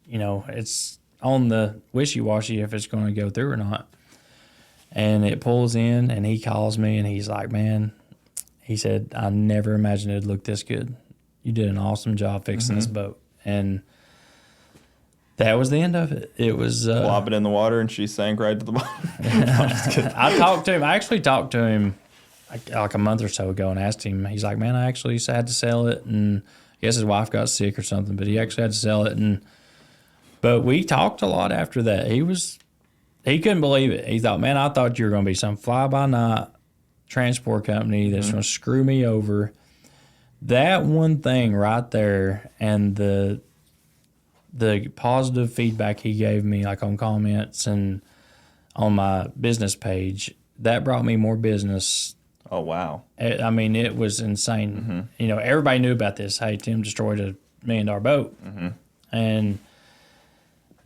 you know, it's on the wishy-washy if it's going to go through or not. And it pulls in and he calls me and he's like, man, he said, I never imagined it'd look this good. You did an awesome job fixing this boat. And that was the end of it. It was... Flop it in the water and she sank right to the bottom. I talked to him. I actually talked to him like a month or so ago and asked him. He's like, man, I actually had to sell it. And I guess his wife got sick or something, but he actually had to sell it. But we talked a lot after that. He couldn't believe it. He thought, man, I thought you were going to be some fly-by-night transport company that's going to screw me over. That one thing right there and the positive feedback he gave me, like on comments and on my business page, that brought me more business. Oh, wow. I mean, it was insane. You know, everybody knew about this. Hey, Tim destroyed $1 million boat. And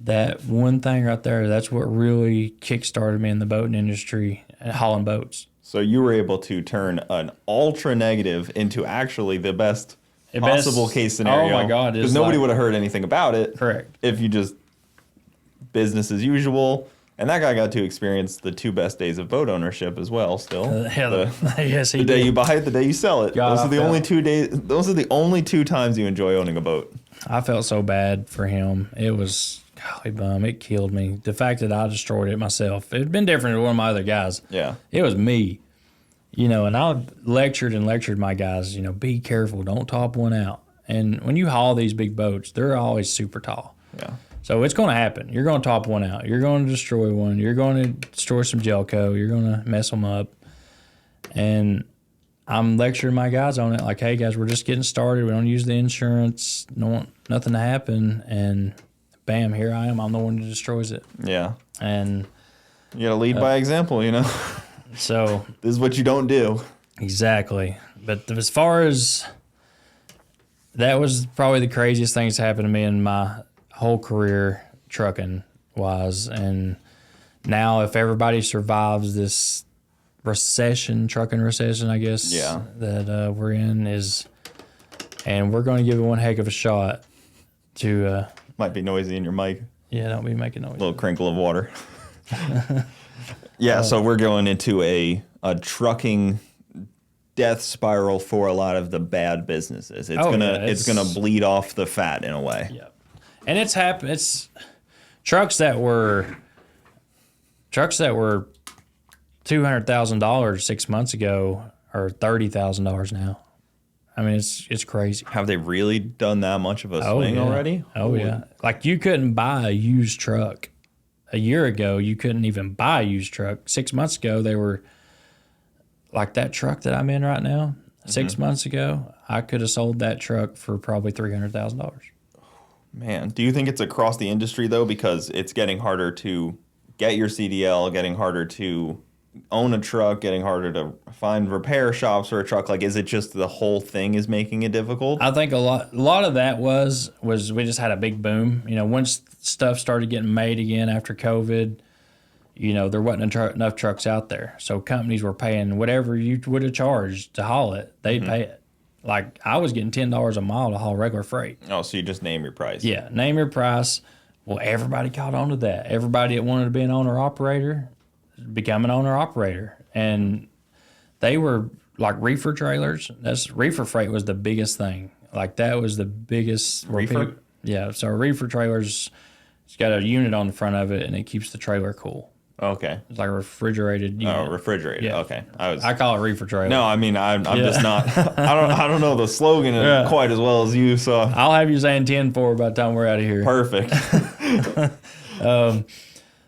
that one thing right there, that's what really kickstarted me in the boating industry and hauling boats. So you were able to turn an ultra negative into actually the best possible case scenario. Oh my God. Because nobody would have heard anything about it. Correct. If you just business as usual. And that guy got to experience the 2 best days of boat ownership as well still. Yes, he The day did. you buy it, the day you sell it. God, those are the only 2 days. Those are the only 2 times you enjoy owning a boat. I felt so bad for him. It was, golly bum, it killed me. The fact that I destroyed it myself. It'd been different to one of my other guys. Yeah. It was me. You know, and I lectured my guys, you know, be careful, don't top one out. And when you haul these big boats, they're always super tall. Yeah. So it's going to happen. You're going to top one out. You're going to destroy one. You're going to destroy some Gelco. You're going to mess them up. And I'm lecturing my guys on it. Like, hey, guys, we're just getting started. We don't use the insurance. Don't want nothing to happen. And bam, here I am. I'm the one who destroys it. Yeah. And you got to lead by example, you know? So this is what you don't do. Exactly. But as far as that was probably the craziest thing that's happened to me in my whole career trucking wise. And now if everybody survives this trucking recession, I guess, that we're in and we're going to give it one heck of a shot to... Might be noisy in your mic. Yeah, don't be making noise. A little crinkle of water. Yeah, so we're going into a trucking death spiral for a lot of the bad businesses. It's gonna bleed off the fat in a way. Yeah, and it's happened. It's trucks that were $200,000 6 months ago are $30,000 now. I mean, it's crazy. Have they really done that much of a swing already? Oh yeah, like you couldn't buy a used truck. A year ago, you couldn't even buy a used truck. 6 months ago, they were like that truck that I'm in right now. 6 months ago, I could have sold that truck for probably $300,000. Man, do you think it's across the industry though? Because it's getting harder to get your CDL, getting harder to own a truck, getting harder to find repair shops for a truck. Like, is it just the whole thing is making it difficult? I think a lot of that was we just had a big boom. You know, once stuff started getting made again after COVID, you know, there wasn't enough trucks out there. So companies were paying whatever you would have charged to haul it, they'd pay it. Like, I was getting $10 a mile to haul regular freight. Oh, so you just name your price. Yeah, name your price. Well, everybody caught on to that. Everybody that wanted to be an owner-operator become an owner-operator. And they were like reefer trailers. Reefer freight was the biggest thing. Like, that was the biggest. Reefer? Yeah, so a reefer trailer's, it's got a unit on the front of it, and it keeps the trailer cool. Okay. It's like a refrigerated unit. Oh, refrigerated. Yeah. Okay. I call it reefer trailer. No, I mean, I'm just not. I don't know the slogan quite as well as you. So I'll have you saying 10-4 by the time we're out of here. Perfect.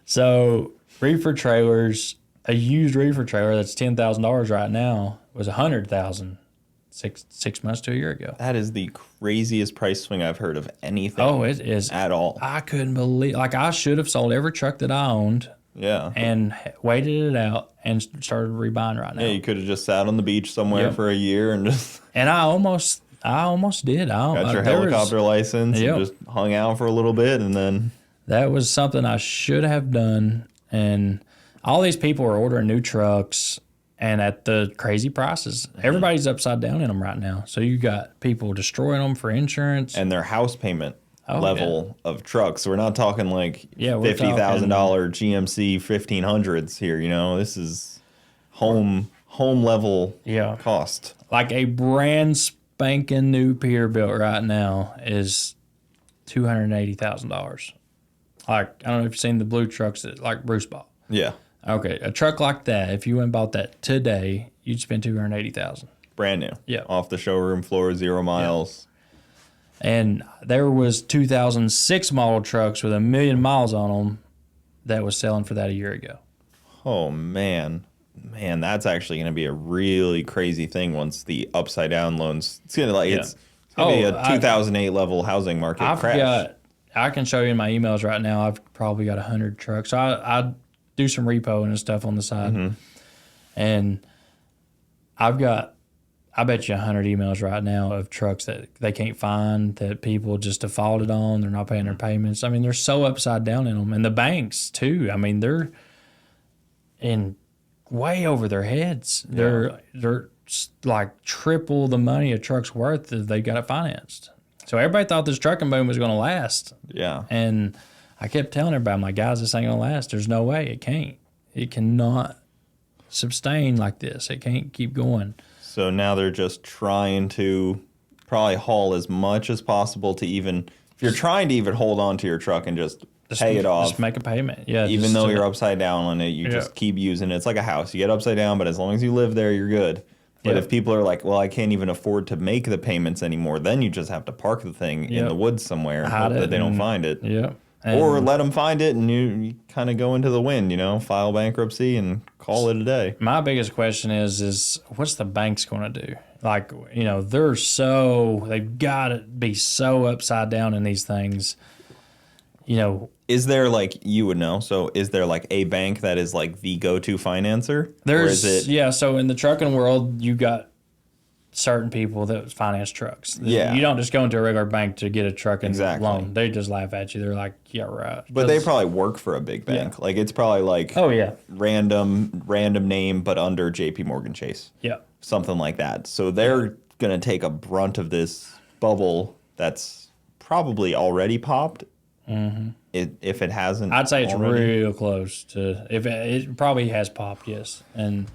So reefer trailers, a used reefer trailer that's $10,000 right now was $100,000 six months to a year ago. That is the craziest price swing I've heard of anything. Oh, it is at all. I couldn't believe. Like, I should have sold every truck that I owned Yeah. and waited it out and started rebuying right now. Yeah, you could have just sat on the beach somewhere for a year and just And I almost did. got your helicopter license and just hung out for a little bit, and then that was something I should have done. And all these people are ordering new trucks and at the crazy prices. Everybody's upside down in them right now. So you got people destroying them for insurance and their house payment level of trucks. So we're not talking like $50,000 GMC 1500s here. You know, this is home level cost. Like a brand spanking new Peterbilt right now is $280,000. Like, I don't know if you've seen the blue trucks that like Bruce bought. Yeah. Okay, a truck like that, if you went and bought that today, you'd spend $280,000. Brand new. Yeah. Off the showroom floor, 0 miles. Yeah. And there was 2006 model trucks with 1 million miles on them that was selling for that a year ago. Oh, man. Man, that's actually going to be a really crazy thing once the upside down loans. It's going to it's going to be a 2008 level housing market crash. I can show you in my emails right now. I've probably got 100 trucks. So I do some repo and stuff on the side, and I've got, I bet you 100 emails right now of trucks that they can't find, that people just defaulted on. They're not paying their payments. I mean, they're so upside down in them, and the banks too. I mean, they're in way over their heads. They're like triple the money a truck's worth if they got it financed. So everybody thought this trucking boom was going to last. Yeah. And I kept telling everybody, I'm like, guys, this ain't going to last. There's no way. It can't. It cannot sustain like this. It can't keep going. So now they're just trying to probably haul as much as possible to even, if you're trying to even hold on to your truck and just pay it off. Just make a payment. Yeah. Even though you're upside down on it, you just keep using it. It's like a house. You get upside down, but as long as you live there, you're good. But if people are like, well, I can't even afford to make the payments anymore, then you just have to park the thing in the woods somewhere and hope that they don't find it. Yeah. Or let them find it and you kind of go into the wind, you know, file bankruptcy and call it a day. My biggest question is what's the banks going to do? Like, you know, they've got to be so upside down in these things. You know, is there like, you would know, so is there like a bank that is like the go-to financer? So in the trucking world, you got certain people that finance trucks. Yeah. You don't just go into a regular bank to get a trucking loan. They just laugh at you. They're like, yeah, right. But they probably work for a big bank. Yeah. Like it's probably like random name, but under JP Morgan Chase. Yeah. Something like that. So they're going to take a brunt of this bubble that's probably already popped. Mm-hmm. If it hasn't, I'd say it's real close to. If it probably has popped, yes, and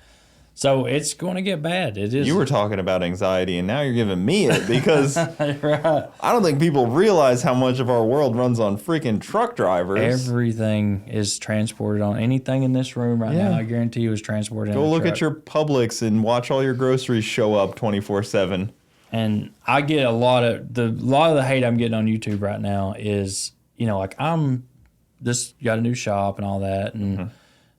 so it's going to get bad. It is. You were talking about anxiety, and now you're giving me it because right. I don't think people realize how much of our world runs on freaking truck drivers. Everything is transported on anything in this room right now. I guarantee you is transported. Go look at your Publix and watch all your groceries show up 24/7. And I get a lot of the hate I'm getting on YouTube right now is. You know, like I'm just got a new shop and all that, and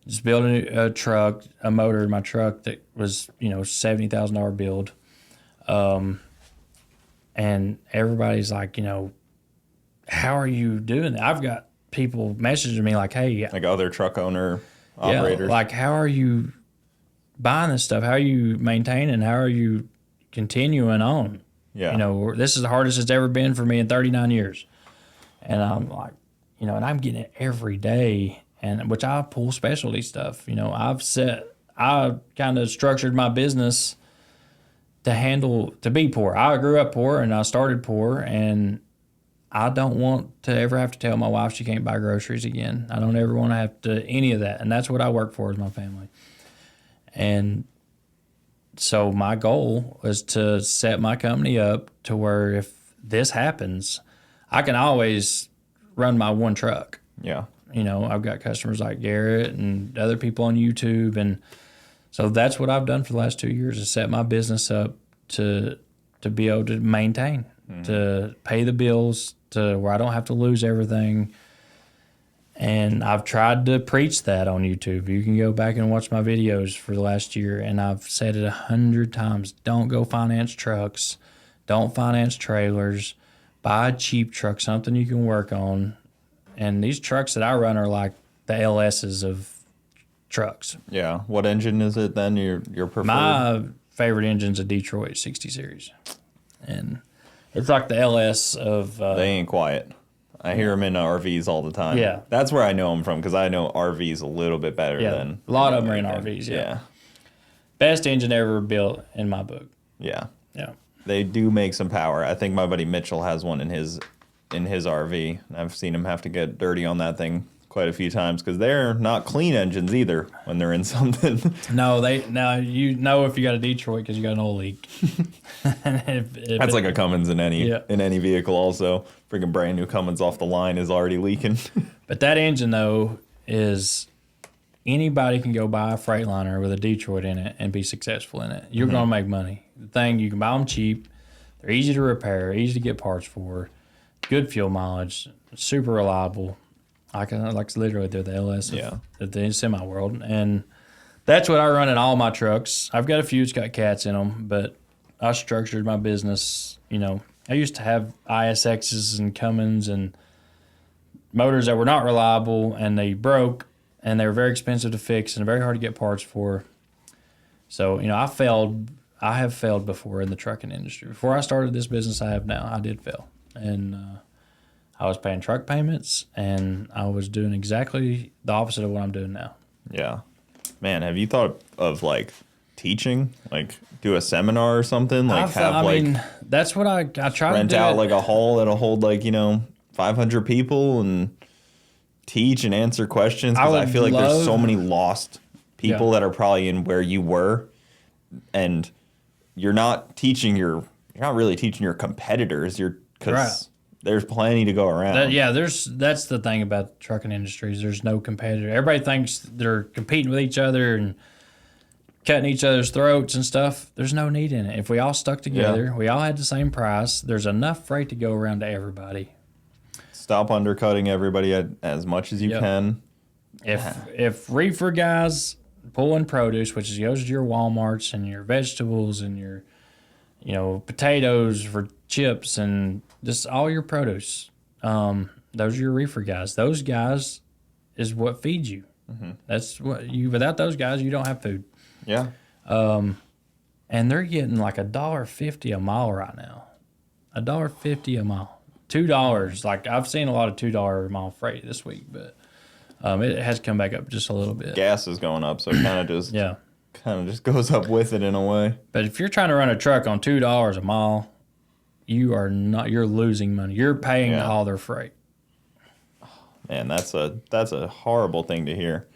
just building a truck, a motor in my truck that was, you know, $70,000 build. And everybody's like, you know, how are you doing that? I've got people messaging me like, hey. Like other truck owner operators. Like, how are you buying this stuff? How are you maintaining? How are you continuing on? Yeah. You know, this is the hardest it's ever been for me in 39 years. And I'm like, you know, and I'm getting it every day, and which I pull specialty stuff. You know, I kind of structured my business to be poor. I grew up poor and I started poor, and I don't want to ever have to tell my wife she can't buy groceries again. I don't ever want to have to any of that. And that's what I work for is my family. And so my goal was to set my company up to where if this happens, I can always run my one truck. Yeah. You know, I've got customers like Garrett and other people on YouTube. And so that's what I've done for the last 2 years is set my business up to be able to maintain, to pay the bills, to where I don't have to lose everything. And I've tried to preach that on YouTube. You can go back and watch my videos for the last year. And I've said it 100 times. Don't go finance trucks. Don't finance trailers. Buy a cheap truck, something you can work on. And these trucks that I run are like the LSs of trucks. Yeah. What engine is it then? Your preferred? My favorite engine's a Detroit 60 series, and it's like the LS of. They ain't quiet. I hear them in RVs all the time. Yeah. That's where I know them from because I know RVs a little bit better than. A lot of them are in RVs. Yeah. Best engine ever built in my book. Yeah. Yeah. They do make some power. I think my buddy Mitchell has one in his RV. I've seen him have to get dirty on that thing quite a few times because they're not clean engines either when they're in something. No, you know if you got a Detroit because you got an oil leak. That's like a Cummins in any vehicle. Also, freaking brand new Cummins off the line is already leaking. But that engine though is anybody can go buy a Freightliner with a Detroit in it and be successful in it. You're gonna make money. The thing you can buy them cheap. They're easy to repair, easy to get parts for, good fuel mileage, super reliable. Like literally they're the LS of the semi world, and that's what I run in all my trucks. I've got a few that's got cats in them, but I structured my business. You know, I used to have ISXs and Cummins and motors that were not reliable, and they broke, and they were very expensive to fix and very hard to get parts for. So you know, I have failed before in the trucking industry. Before I started this business I have now, I did fail, and I was paying truck payments, and I was doing exactly the opposite of what I'm doing now. Yeah. Man, have you thought of like teaching? Like do a seminar or something? Like that's what I try to rent do. out like a hall that'll hold 500 people and teach and answer questions. Because I feel like there's so many lost people that are probably in where you were, and you're not really teaching your competitors. There's plenty to go around. That's the thing about the trucking industries. There's no competitor. Everybody thinks they're competing with each other and cutting each other's throats and stuff. There's no need in it. If we all stuck together, we all had the same price, there's enough freight to go around to everybody. Stop undercutting everybody as much as you can. If reefer guys pulling produce, which goes to your Walmarts and your vegetables and your potatoes for chips and just all your produce. Those are your reefer guys. Those guys is what feeds you. Mm-hmm. That's what without those guys, you don't have food. Yeah. And they're getting like $1.50 a mile right now. $1.50 a mile. $2. Like I've seen a lot of $2 a mile freight this week, but it has come back up just a little bit. Gas is going up, so it kind of just goes up with it in a way. But if you're trying to run a truck on $2 a mile, you're losing money. You're paying all their freight. Man, that's a horrible thing to hear.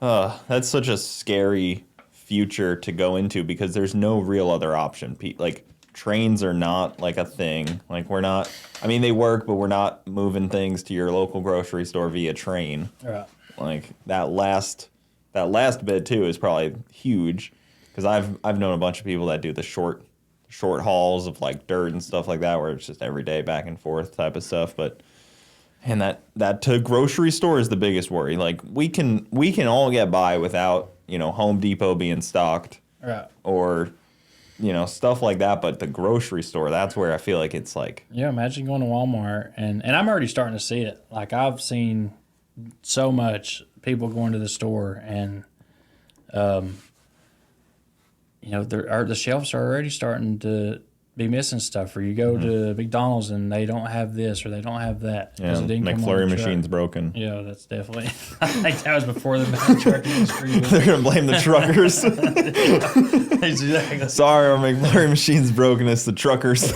That's such a scary future to go into because there's no real other option. Like trains are not like a thing. Like we're not. I mean, they work, but we're not moving things to your local grocery store via train. Right. Like that last bit too is probably huge because I've known a bunch of people that do the short hauls of like dirt and stuff like that where it's just every day back and forth type of stuff. But and that to grocery store is the biggest worry. Like we can all get by without Home Depot being stocked, right? Or stuff like that. But the grocery store, that's where I feel like it's like imagine going to Walmart and I'm already starting to see it. Like I've seen so much people going to the store and the shelves are already starting to be missing stuff. Or you go to McDonald's and they don't have this or they don't have that. Yeah, McFlurry machine's broken. Yeah, that's definitely. I think that was before the trucking industry. They're gonna blame the truckers. Exactly. Sorry, our McFlurry machine's broken. It's the truckers.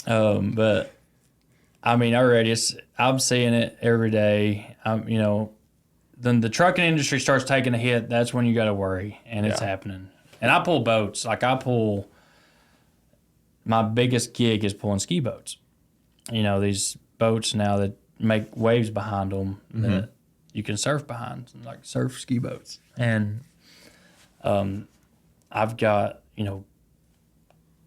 But I mean, I'm seeing it every day. Then the trucking industry starts taking a hit. That's when you got to worry, and it's happening. And I pull boats. My biggest gig is pulling ski boats. These boats now that make waves behind them that you can surf behind, like surf ski boats. And I've got,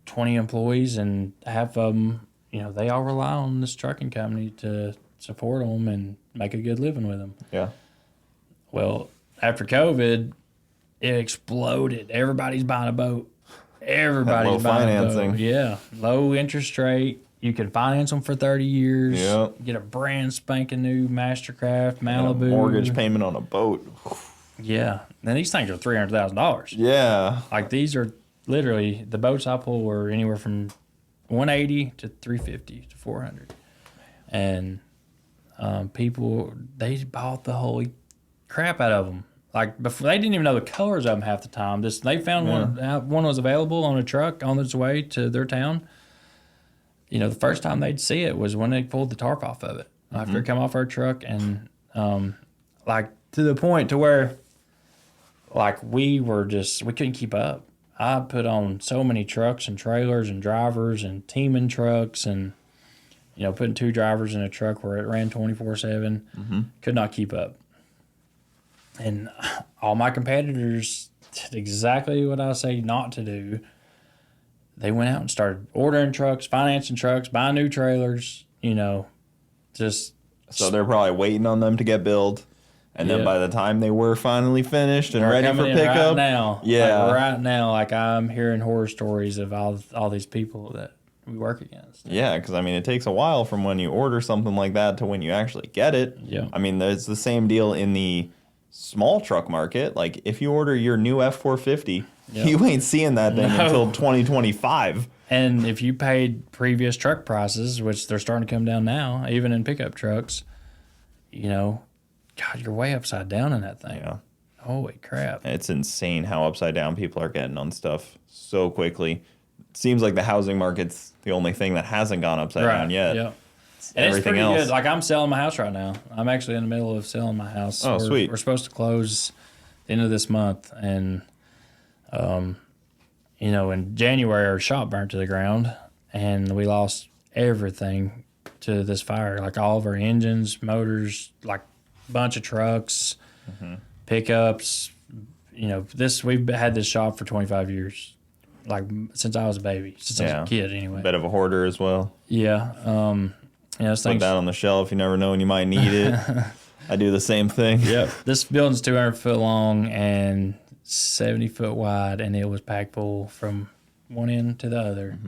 20 employees, and half of them, they all rely on this trucking company to support them and make a good living with them. Yeah. Well, after COVID, it exploded. Everybody's buying a boat. Everybody's low buying financing. a boat. Yeah. Low interest rate. You can finance them for 30 years. Yep. Get a brand spanking new Mastercraft Malibu. And a mortgage payment on a boat. Yeah. And these things are $300,000. Yeah. Like these are literally, the boats I pull were anywhere from 180 to 350 to 400. And people, they bought the holy crap out of them. Like before, they didn't even know the colors of them half the time. They found one was available on a truck on its way to their town. You know, the first time they'd see it was when they pulled the tarp off of it after it come off our truck, and like to the point to where like we couldn't keep up. I put on so many trucks and trailers and drivers and teaming trucks, and you know, putting 2 drivers in a truck where it ran 24/7, could not keep up. And all my competitors did exactly what I say not to do. They went out and started ordering trucks, financing trucks, buying new trailers, you know, just. So they're probably waiting on them to get built. And then by the time they were finally finished and ready for pickup. Right now. Yeah. Like right now, like I'm hearing horror stories of all these people that we work against. Yeah, because I mean, it takes a while from when you order something like that to when you actually get it. Yeah. I mean, there's the same deal in the small truck market. Like if you order your new F450, you ain't seeing that thing until 2025. And if you paid previous truck prices, which they're starting to come down now, even in pickup trucks, you know, God, you're way upside down in that thing. Yeah. Holy crap. It's insane how upside down people are getting on stuff so quickly. It seems like the housing market's the only thing that hasn't gone upside down yet. Yeah. And Everything it's pretty else. good. Like I'm selling my house right now. I'm actually in the middle of selling my house. Oh, sweet. We're supposed to close the end of this month, and you know, in January our shop burnt to the ground, and we lost everything to this fire. Like all of our engines, motors, like a bunch of trucks, pickups. You know, we've had this shop for 25 years, like since I was a baby, since I was a kid anyway. Bit of a hoarder as well. Yeah. You know, Put that on the shelf. You never know when you might need it. I do the same thing. Yep. This building's 200 foot long and 70 foot wide, and it was packed full from one end to the other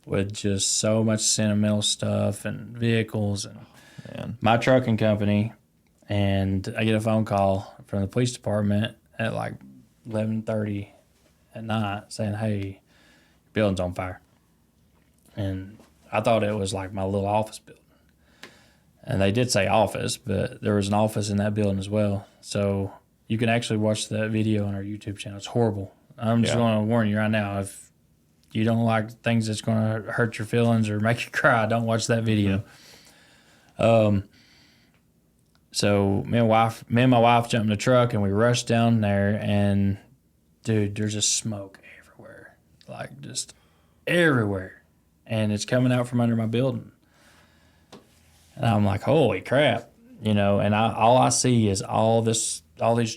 with just so much sentimental stuff and vehicles and my trucking company. And I get a phone call from the police department at like 11:30 at night saying, "Hey, building's on fire." And I thought it was like my little office building. And they did say office, but there was an office in that building as well. So you can actually watch that video on our YouTube channel. It's horrible. I'm just going to warn you right now. If you don't like things that's going to hurt your feelings or make you cry, don't watch that video. So me and my wife jumped in the truck, and we rushed down there, and dude, there's just smoke everywhere. Like just everywhere. And it's coming out from under my building. And I'm like, holy crap, you know, and all I see is all these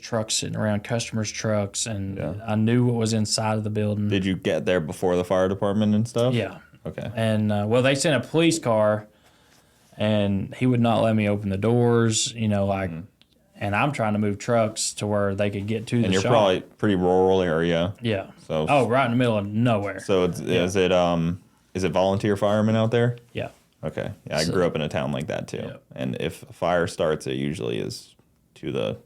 trucks sitting around, customers' trucks, and I knew what was inside of the building. Did you get there before the fire department and stuff? Yeah. Okay. And, well, they sent a police car, and he would not let me open the doors, you know, like, and I'm trying to move trucks to where they could get to the shop. And you're probably pretty rural area. Yeah. So. Oh, right in the middle of nowhere. So is it volunteer firemen out there? Yeah. Okay. Yeah, I grew up in a town like that too. Yeah. And if a fire starts, it usually is to the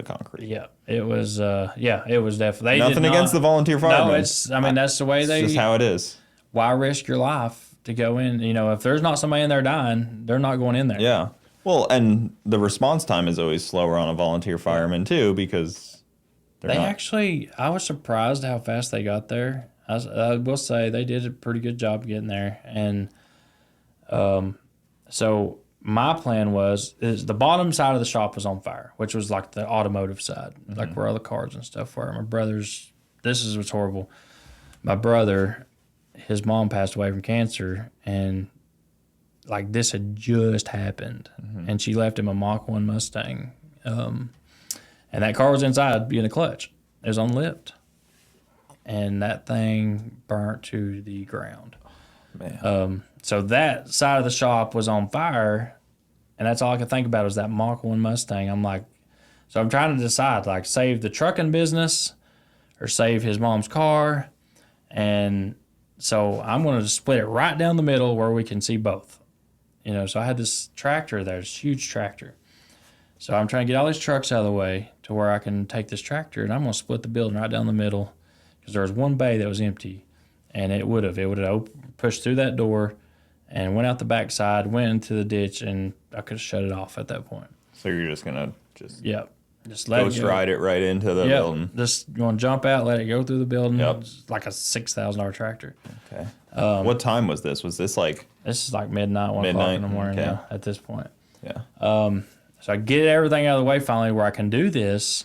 concrete. Yeah. It was it was definitely nothing against the volunteer firemen. No, that's the way it's just how it is. Why risk your life to go in? You know, if there's not somebody in there dying, they're not going in there. Yeah. Well, and the response time is always slower on a volunteer fireman too, because I was surprised how fast they got there. I will say they did a pretty good job getting there. And so my plan is the bottom side of the shop was on fire, which was like the automotive side, like where all the cars and stuff were. My brother's, this is what's horrible. My brother, his mom passed away from cancer, and like this had just happened, and she left him a Mach 1 Mustang, and that car was inside being a clutch. It was unlit, and that thing burnt to the ground. Man. So that side of the shop was on fire, and that's all I could think about was that Mach 1 Mustang. I'm like, so I'm trying to decide, like, save the trucking business or save his mom's car. And so I'm going to split it right down the middle where we can see both. So I had this tractor there, this huge tractor. So I'm trying to get all these trucks out of the way to where I can take this tractor, and I'm going to split the building right down the middle because there was one bay that was empty, and it would have pushed through that door and went out the backside, went into the ditch, and I could have shut it off at that point. So you're just going to just let ghost ride it right into the building. Just going to jump out, let it go through the building. Yep. It's like a $6,000 tractor. Okay. What time was this? Was this like? This is like midnight, 1 o'clock in the morning now at this point. Yeah. So I get everything out of the way finally where I can do this,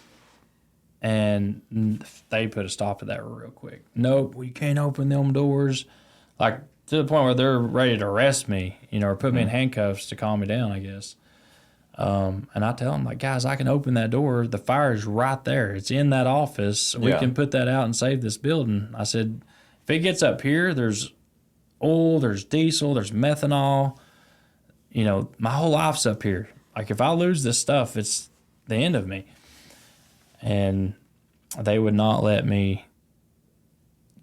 and they put a stop to that real quick. Nope, we can't open them doors. Like to the point where they're ready to arrest me, or put me in handcuffs to calm me down, I guess. And I tell them, like, guys, I can open that door. The fire is right there. It's in that office. We can put that out and save this building. I said, if it gets up here, there's oil, there's diesel, there's methanol. My whole life's up here. Like, if I lose this stuff, it's the end of me. And they would not let me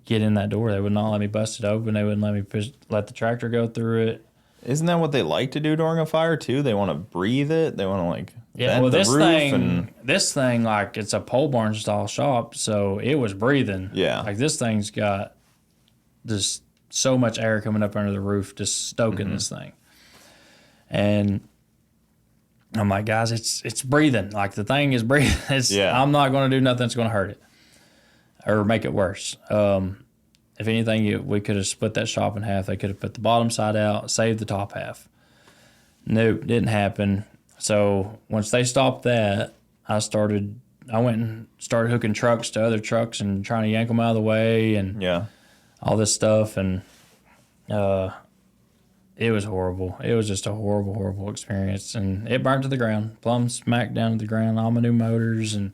get in that door. They would not let me bust it open. They wouldn't let me let the tractor go through it. Isn't that what they like to do during a fire, too? They want to breathe it. They want to, vent this the roof thing, like, it's a pole barn style shop, so it was breathing. Yeah. Like, this thing's got just so much air coming up under the roof, just stoking this thing. And I'm like, guys, it's breathing. Like, the thing is breathing. I'm not going to do nothing that's going to hurt it or make it worse. If anything, we could have split that shop in half. They could have put the bottom side out, saved the top half. Nope, didn't happen. So once they stopped that, I went and started hooking trucks to other trucks and trying to yank them out of the way and all this stuff. And it was horrible. It was just a horrible, horrible experience. And it burned to the ground, plumb smack down to the ground. All my new motors and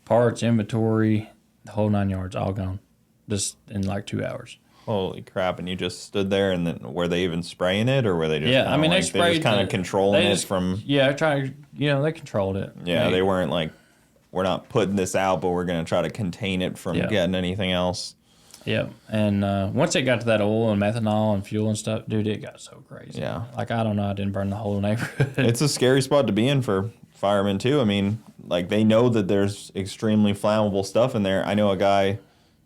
parts, inventory, the whole 9 yards, all gone. Just in like 2 hours. Holy crap! And you just stood there, and then were they even spraying it, or were they just? Yeah, I mean, they sprayed. They just kind of controlling it from. Yeah, they controlled it. Yeah, they weren't like, we're not putting this out, but we're going to try to contain it from getting anything else. Yeah, and once it got to that oil and methanol and fuel and stuff, dude, it got so crazy. Yeah, like I don't know, I didn't burn the whole neighborhood. It's a scary spot to be in for firemen too. I mean, like they know that there's extremely flammable stuff in there. I know a guy.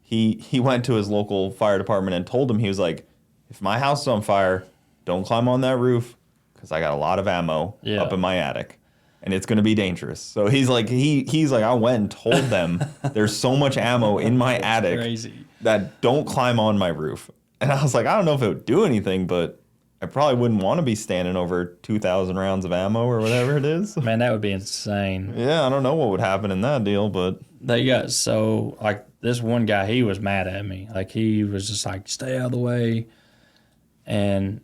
He went to his local fire department and told him, he was like, if my house is on fire, don't climb on that roof because I got a lot of ammo up in my attic and it's going to be dangerous. So he's like, I went and told them there's so much ammo in my attic that don't climb on my roof. And I was like, I don't know if it would do anything, but I probably wouldn't want to be standing over 2,000 rounds of ammo or whatever it is. Man, that would be insane. Yeah, I don't know what would happen in that deal, but... They got so, like, this one guy, he was mad at me. Like, he was just like, stay out of the way. And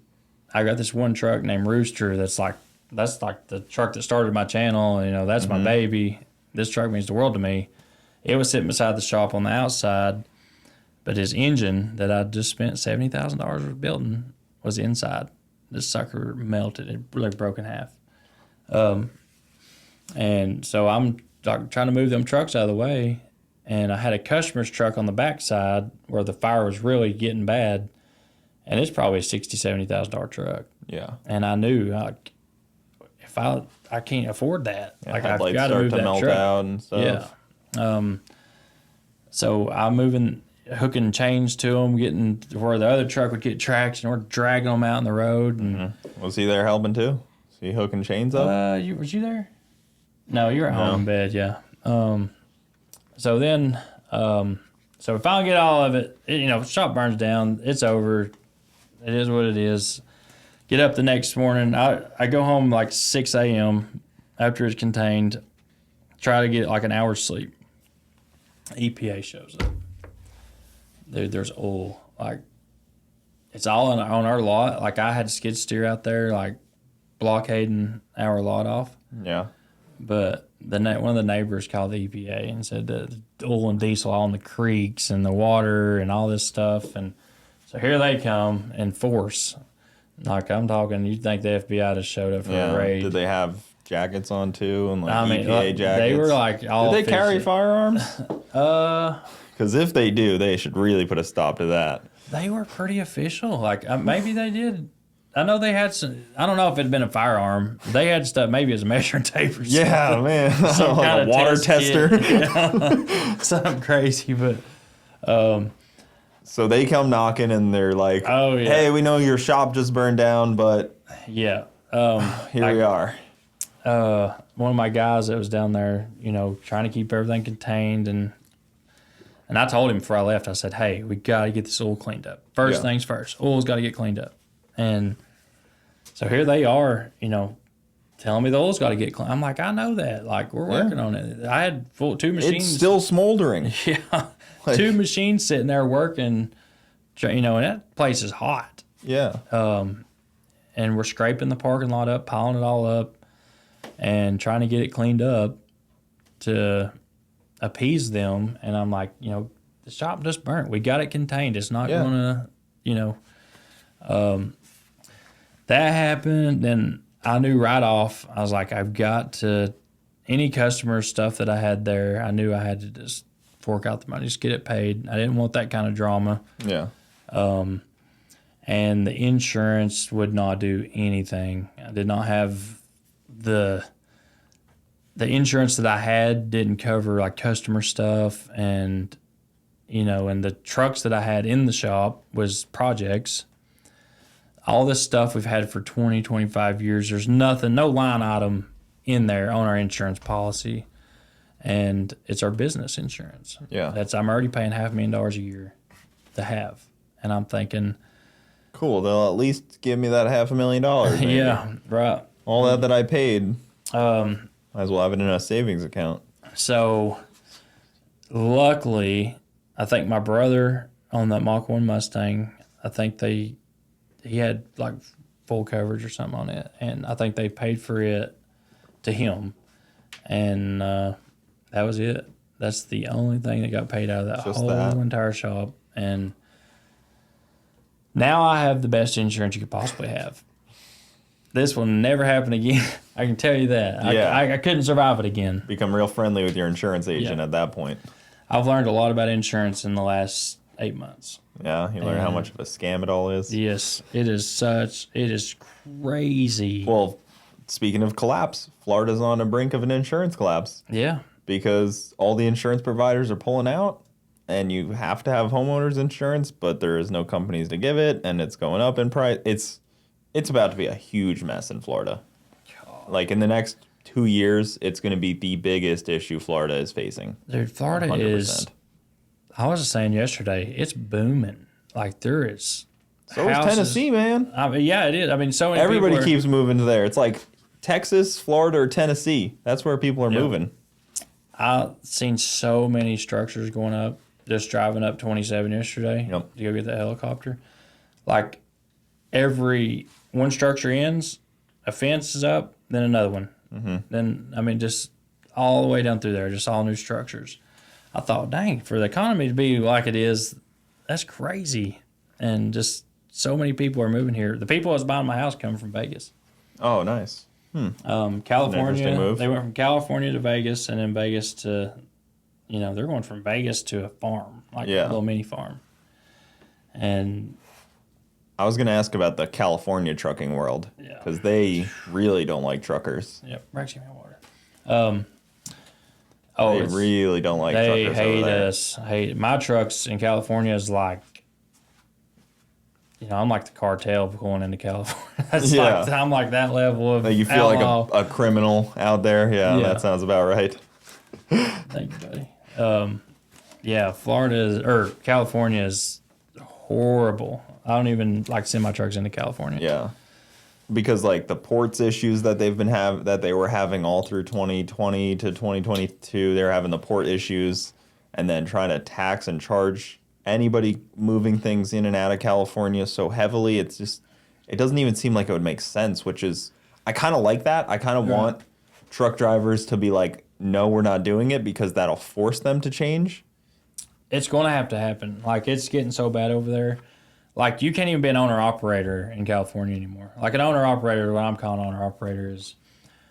I got this one truck named Rooster that's like the truck that started my channel. That's my baby. This truck means the world to me. It was sitting beside the shop on the outside, but his engine that I just spent $70,000 building was inside. This sucker melted. It really broke in half. And so I'm trying to move them trucks out of the way, and I had a customer's truck on the backside where the fire was really getting bad, and it's probably a $60,000-$70,000 truck. Yeah. And I knew, if I can't afford that. Yeah, like, I've got to move that melt truck. Out and stuff. Yeah. So I'm hooking chains to them, getting to where the other truck would get traction, or dragging them out in the road. And Was he there helping too? Was he hooking chains up? Was you there? No, you were at home in bed, yeah. So then, so we finally get all of it. Shop burns down. It's over. It is what it is. Get up the next morning. I go home like 6 a.m. after it's contained. Try to get like an hour's sleep. EPA shows up. Dude, there's oil. Like, it's all on our lot. Like, I had to skid steer out there, like, blockading our lot off. Yeah. But one of the neighbors called the EPA and said that the oil and diesel all in the creeks and the water and all this stuff. And so here they come in force. Like, I'm talking, you'd think the FBI just showed up for a raid. Did they have jackets on too, and EPA jackets? They were like all. Did they carry firearms? Because if they do, they should really put a stop to that. They were pretty official. Like maybe they did. I know they had some. I don't know if it'd been a firearm. They had stuff maybe as a measuring tape or something. Yeah, man. Some Like kind a of water test tester. Yeah. Something crazy, but So they come knocking and they're like, oh yeah, hey, we know your shop just burned down, but yeah. here we are. One of my guys that was down there, trying to keep everything contained, and I told him before I left, I said, hey, we got to get this oil cleaned up. First things first, oil's got to get cleaned up. And so here they are, telling me the oil's got to get cleaned. I'm like, I know that. Like, we're working on it. I had two machines. It's still smoldering. Yeah. Two machines sitting there working, and that place is hot. Yeah. And we're scraping the parking lot up, piling it all up, and trying to get it cleaned up to appease them. And I'm like, the shop just burnt. We got it contained. It's not going to, that happened. Then I knew right off, I was like, I've got to, any customer stuff that I had there, I knew I had to just fork out the money, just get it paid. I didn't want that kind of drama. Yeah. And the insurance would not do anything. I did not have the insurance that I had didn't cover like customer stuff, and and the trucks that I had in the shop was projects. All this stuff we've had for 20, 25 years. There's nothing, no line item in there on our insurance policy, and it's our business insurance. Yeah. I'm already paying $500,000 a year to have, and I'm thinking, cool. They'll at least give me that $500,000. Maybe. Yeah, right. All that I paid. Might as well have it in a savings account. So, luckily, I think my brother on that Mach 1 Mustang, I think he had like full coverage or something on it, and I think they paid for it to him, and that was it. That's the only thing that got paid out of that entire shop, and now I have the best insurance you could possibly have. This will never happen again. I can tell you that. Yeah. I couldn't survive it again. Become real friendly with your insurance agent at that point. I've learned a lot about insurance in the last 8 months. Yeah, you learn how much of a scam it all is. Yes, it is crazy. Well, speaking of collapse, Florida's on the brink of an insurance collapse. Yeah. Because all the insurance providers are pulling out, and you have to have homeowners insurance, but there is no companies to give it, and it's going up in price. It's about to be a huge mess in Florida. God. Like in the next 2 years, it's going to be the biggest issue Florida is facing. Dude, Florida 100%. is, I was just saying yesterday, it's booming. Like there is. So is Tennessee, man. I mean, yeah, it is. I mean, so many Everybody people keeps moving to there. It's like Texas, Florida, or Tennessee. That's where people are moving. I've seen so many structures going up. Just driving up 27 yesterday to go get the helicopter. Like every one structure ends, a fence is up, then another one. Mm-hmm. Then, I mean, just all the way down through there, just all new structures. I thought, dang, for the economy to be like it is, that's crazy. And just so many people are moving here. The people that's buying my house come from Vegas. Oh, nice. California, they went from California to Vegas, and then Vegas to, they're going from Vegas to a farm, like a little mini farm. And I was going to ask about the California trucking world because they really don't like truckers. Yep, Rex, give me water. They really don't like truckers over there. Hate us. My trucks in California is like, I'm like the cartel going into California. I'm like that level of you feel outlaw. like a criminal out there. Yeah, that sounds about right. Thank you, buddy. California is horrible. I don't even like send my trucks into California. Yeah, because like the ports issues that they were having all through 2020 to 2022, they were having the port issues, and then trying to tax and charge anybody moving things in and out of California so heavily. It doesn't even seem like it would make sense, which is, I kind of like that. I kind of want truck drivers to be like, no, we're not doing it, because that'll force them to change. It's going to have to happen. Like, it's getting so bad over there. Like, you can't even be an owner-operator in California anymore. Like, an owner-operator, what I'm calling owner-operator, is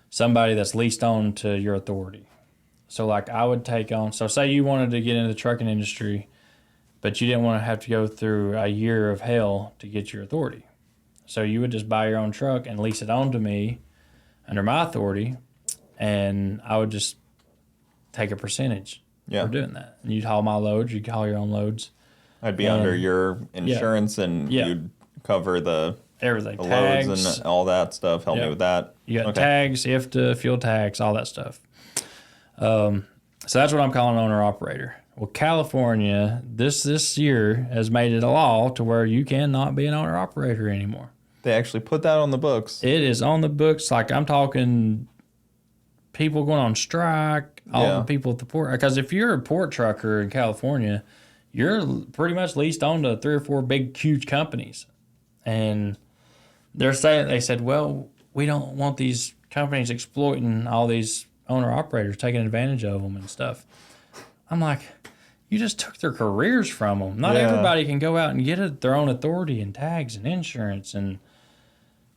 somebody that's leased on to your authority. So, like, I would take on... So, say you wanted to get into the trucking industry, but you didn't want to have to go through a year of hell to get your authority. So you would just buy your own truck and lease it on to me under my authority, and I would just take a percentage for doing that. And you'd haul my loads, you'd haul your own loads. I'd be under your insurance, and you'd cover the everything, the tags, loads and all that stuff. Help me with that. You got tags, IFTA, fuel tax, all that stuff. So that's what I'm calling an owner-operator. Well, California, this year has made it a law to where you cannot be an owner-operator anymore. They actually put that on the books. It is on the books. Like, I'm talking people going on strike, all the people at the port. Because if you're a port trucker in California, you're pretty much leased on to 3 or 4 big, huge companies. And they said, well, we don't want these companies exploiting all these owner-operators, taking advantage of them and stuff. I'm like, you just took their careers from them. Not everybody can go out and get their own authority and tags and insurance. And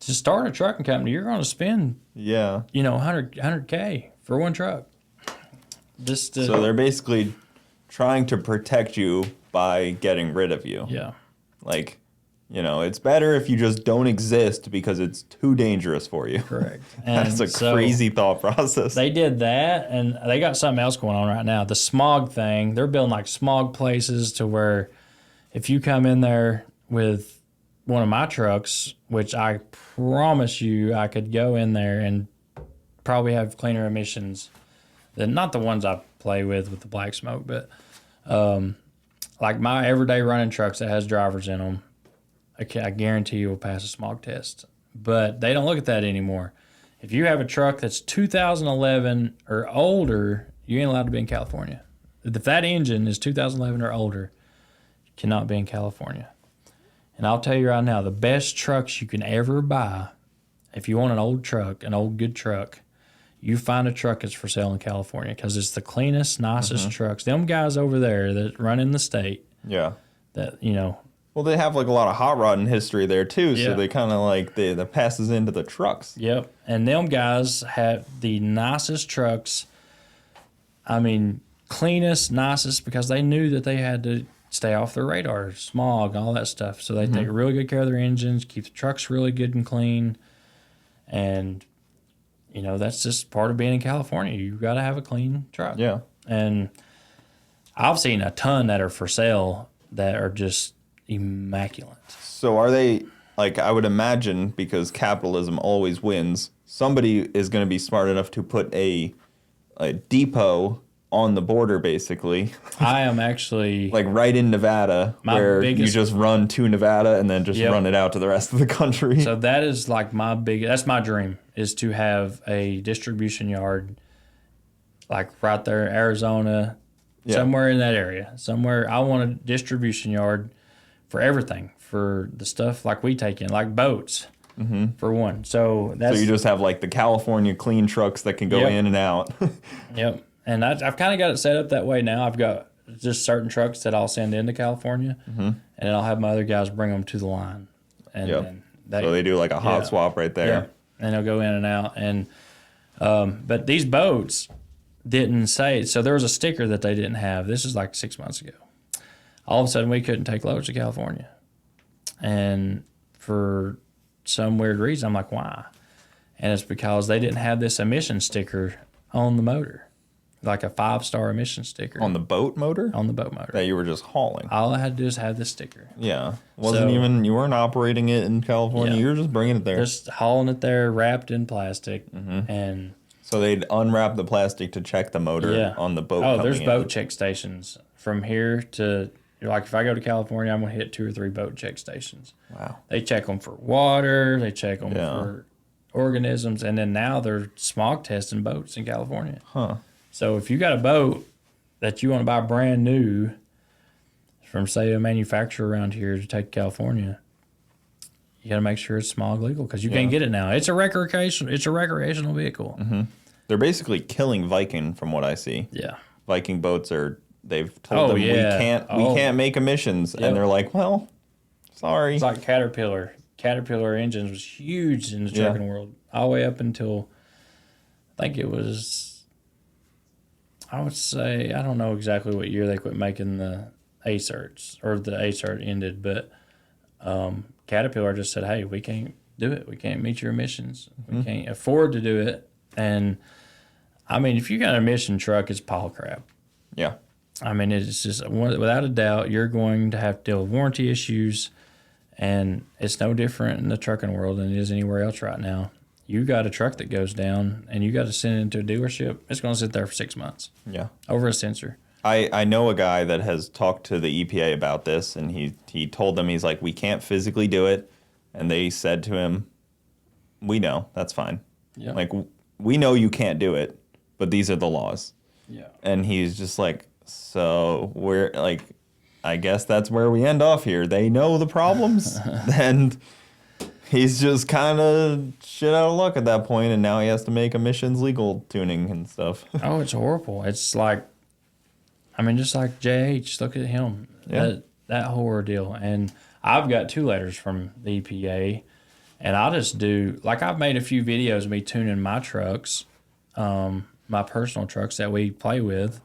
to start a trucking company, you're going to spend, 100K for one truck. So they're basically trying to protect you by getting rid of you. Yeah. Like, it's better if you just don't exist because it's too dangerous for you. Correct. That's a crazy thought process. They did that, and they got something else going on right now. The smog thing, they're building like smog places to where if you come in there with one of my trucks, which I promise you I could go in there and probably have cleaner emissions than not the ones I play with the black smoke, but like my everyday running trucks that has drivers in them, I guarantee you will pass a smog test. But they don't look at that anymore. If you have a truck that's 2011 or older, you ain't allowed to be in California. If that engine is 2011 or older, you cannot be in California. And I'll tell you right now, the best trucks you can ever buy, if you want an old truck, an old good truck, you find a truck that's for sale in California because it's the cleanest, nicest trucks. Them guys over there that run in the state. Yeah. That, Well, they have like a lot of hot rodding history there too, so they kind of like that passes into the trucks. Yep, and them guys have the nicest trucks. I mean, cleanest, nicest, because they knew that they had to stay off their radar, smog, all that stuff. So they take really good care of their engines, keep the trucks really good and clean, and that's just part of being in California. You got to have a clean truck. Yeah, and I've seen a ton that are for sale that are just immaculate. So are they, like, I would imagine, because capitalism always wins, somebody is going to be smart enough to put a depot on the border, basically. I am actually like right in Nevada, where you just run to Nevada and then just run it out to the rest of the country. So that is like that's my dream, is to have a distribution yard like right there, Arizona, somewhere in that area. Somewhere I want a distribution yard for everything, for the stuff like we take in, like boats, for one. So you just have like the California clean trucks that can go in and out. Yep. And I've kind of got it set up that way now. I've got just certain trucks that I'll send into California, and then I'll have my other guys bring them to the line. And then so they do like a hot swap right there. Yeah. And they'll go in and out. And but these boats didn't say, so there was a sticker that they didn't have. This is like 6 months ago. All of a sudden, we couldn't take loads to California. And for some weird reason, I'm like, why? And it's because they didn't have this emission sticker on the motor, like a 5-star emission sticker. On the boat motor? On the boat motor. That you were just hauling. All I had to do is have this sticker. Yeah. You weren't operating it in California. You were just bringing it there. Just hauling it there, wrapped in plastic. And so they'd unwrap the plastic to check the motor on the boat. Oh, there's boat check stations from here to, like, if I go to California, I'm going to hit 2 or 3 boat check stations. Wow. They check them for water. They check them for organisms. And then now they're smog testing boats in California. Huh. So if you got a boat that you want to buy brand new from, say, a manufacturer around here to take to California, you got to make sure it's smog legal because you can't get it now. It's a recreational vehicle. They're basically killing Viking, from what I see. Yeah. Viking boats they've told them we can't make emissions, and they're like, well, sorry. It's like Caterpillar. Caterpillar engines was huge in the trucking world, all the way up until I think it was, I would say, I don't know exactly what year they quit making the A certs, or the A cert ended, but Caterpillar just said, hey, we can't do it. We can't meet your emissions. We can't afford to do it. And I mean, if you got an emission truck, it's pile crap. Yeah. I mean, it's just, without a doubt, you're going to have to deal with warranty issues, and it's no different in the trucking world than it is anywhere else right now. You got a truck that goes down, and you got to send it into a dealership. It's going to sit there for 6 months. Yeah. Over a sensor. I know a guy that has talked to the EPA about this, and he told them, he's like, we can't physically do it. And they said to him, we know, that's fine. Yeah. Like, we know you can't do it, but these are the laws. Yeah. And he's just like, so we're like, I guess that's where we end off here. They know the problems, and he's just kind of shit out of luck at that point, and now he has to make emissions legal tuning and stuff. Oh, it's horrible. It's like, I mean, just like JH, look at him. Yeah. That whole ordeal. And I've got 2 letters from the EPA, and I just do, like, I've made a few videos of me tuning my trucks, my personal trucks that we play with.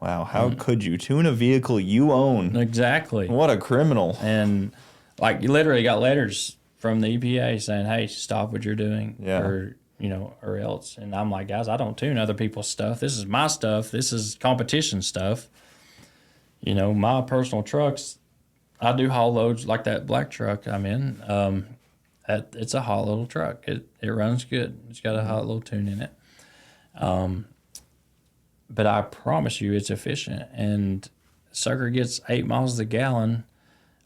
Wow, how could you tune a vehicle you own? Exactly. What a criminal. And, like, you literally got letters from the EPA saying, hey, stop what you're doing. Yeah. Or, you know, or else. And I'm like, guys, I don't tune other people's stuff. This is my stuff. This is competition stuff. You know, my personal trucks, I do haul loads like that black truck I'm in. It's a hot little truck. It runs good. It's got a hot little tune in it. But I promise you it's efficient. And sucker gets 8 miles a gallon,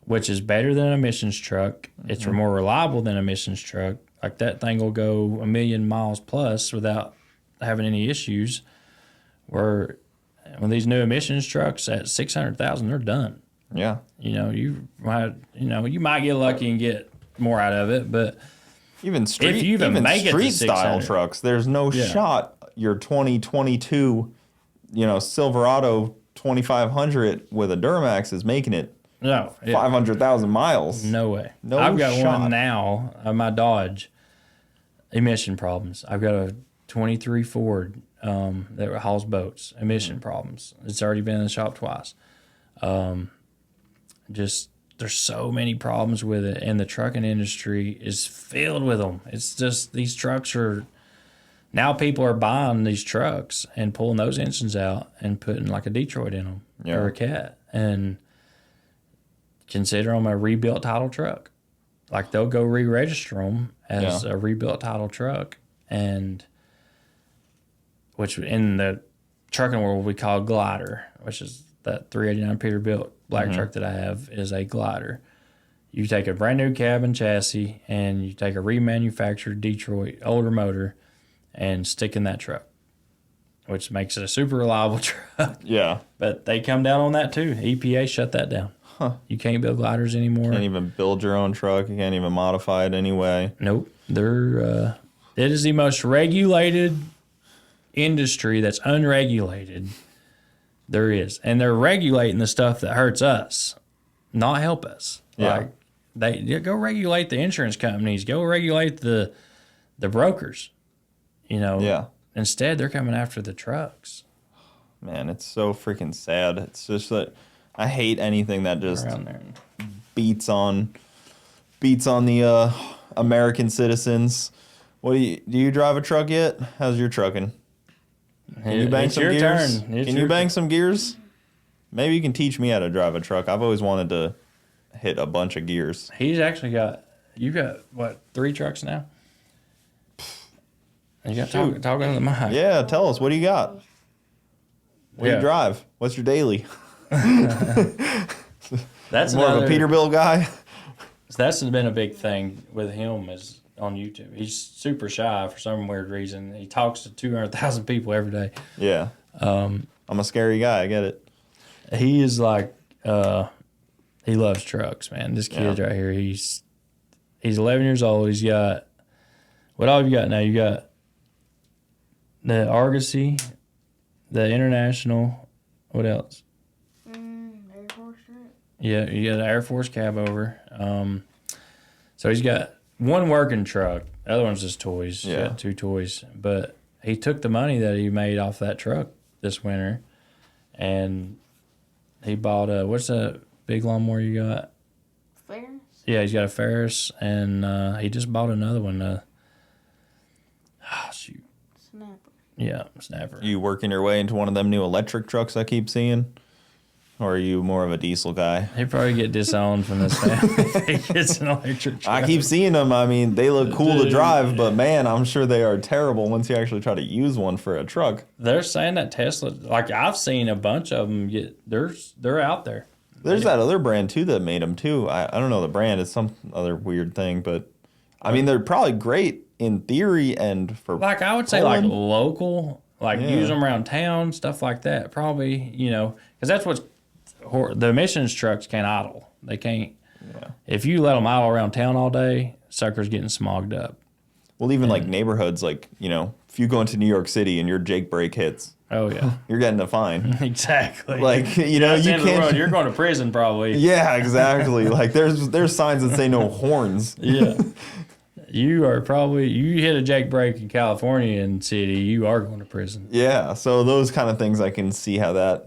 which is better than an emissions truck. It's more reliable than an emissions truck. Like, that thing will go 1 million miles plus without having any issues. Where when these new emissions trucks at 600,000, they're done. Yeah. You know, you might get lucky and get more out of it, but Even street, if you even make it to street style 600. trucks, there's no shot your 2022, Silverado 2500 with a Duramax is making it no 500,000 miles. No way. No I've got shot. one now, my Dodge, emission problems. I've got a 23 Ford that hauls boats, emission problems. It's already been in the shop twice. Just there's so many problems with it, and the trucking industry is filled with them. It's just these trucks are now people are buying these trucks and pulling those engines out and putting like a Detroit in them or a Cat and consider them a rebuilt title truck. Like they'll go re-register them as a rebuilt title truck, and which in the trucking world we call glider, which is that 389 Peterbilt black truck that I have is a glider. You take a brand new cab and chassis and you take a remanufactured Detroit older motor and stick in that truck, which makes it a super reliable truck. Yeah. But they come down on that too. EPA shut that down. You can't build gliders anymore. Can't even build your own truck. You can't even modify it anyway. Nope. They're it is the most regulated industry that's unregulated there is. And they're regulating the stuff that hurts us, not help us. Yeah. Like they go regulate the insurance companies, go regulate the brokers. Yeah. Instead they're coming after the trucks. Man, it's so freaking sad. It's just that I hate anything that just Around there. beats on the American citizens. Do you drive a truck yet? How's your trucking? Can you bang It's some your gears? turn. Can you bang some gears? Maybe you can teach me how to drive a truck. I've always wanted to hit a bunch of gears. He's actually you got what, 3 trucks now? You got talking to the mic. Yeah, tell us. What do you got? What do you drive? What's your daily? That's More of a Peterbilt guy? That's been a big thing with him is on YouTube. He's super shy for some weird reason. He talks to 200,000 people every day. Yeah. I'm a scary guy. I get it. He is like, he loves trucks, man. This kid right here, he's 11 years old. He's got, what all have you got now? You got the Argosy, the International, what else? Air Force truck. Yeah, you got an Air Force cab over. So he's got one working truck. The other one's just toys. He's got 2 toys. But he took the money that he made off that truck this winter and He bought a, what's that big lawnmower you got? Ferris? Yeah, he's got a Ferris, and he just bought another one. Shoot. Snapper. Yeah, Snapper. You working your way into one of them new electric trucks I keep seeing? Or are you more of a diesel guy? He'd probably get disowned from this family if he gets an electric truck. I keep seeing them. I mean, they look cool to drive, but man, I'm sure they are terrible once you actually try to use one for a truck. They're saying that Tesla, like I've seen a bunch of them they're out there. There's that other brand too that made them too. I don't know the brand. It's some other weird thing, but I mean, they're probably great in theory and for Like I would say like local, like use them around town, stuff like that. Probably, because that's what's the emissions trucks can't idle. They can't. Yeah. If you let them idle around town all day, suckers getting smogged up. Well, even like neighborhoods, like, if you go into New York City and your Jake brake hits, oh yeah, you're getting a fine. Exactly. Like, you can't. You're going to prison probably. Yeah, exactly. Like there's signs that say no horns. Yeah. You hit a Jake brake in California and city, you are going to prison. Yeah, so those kind of things I can see how that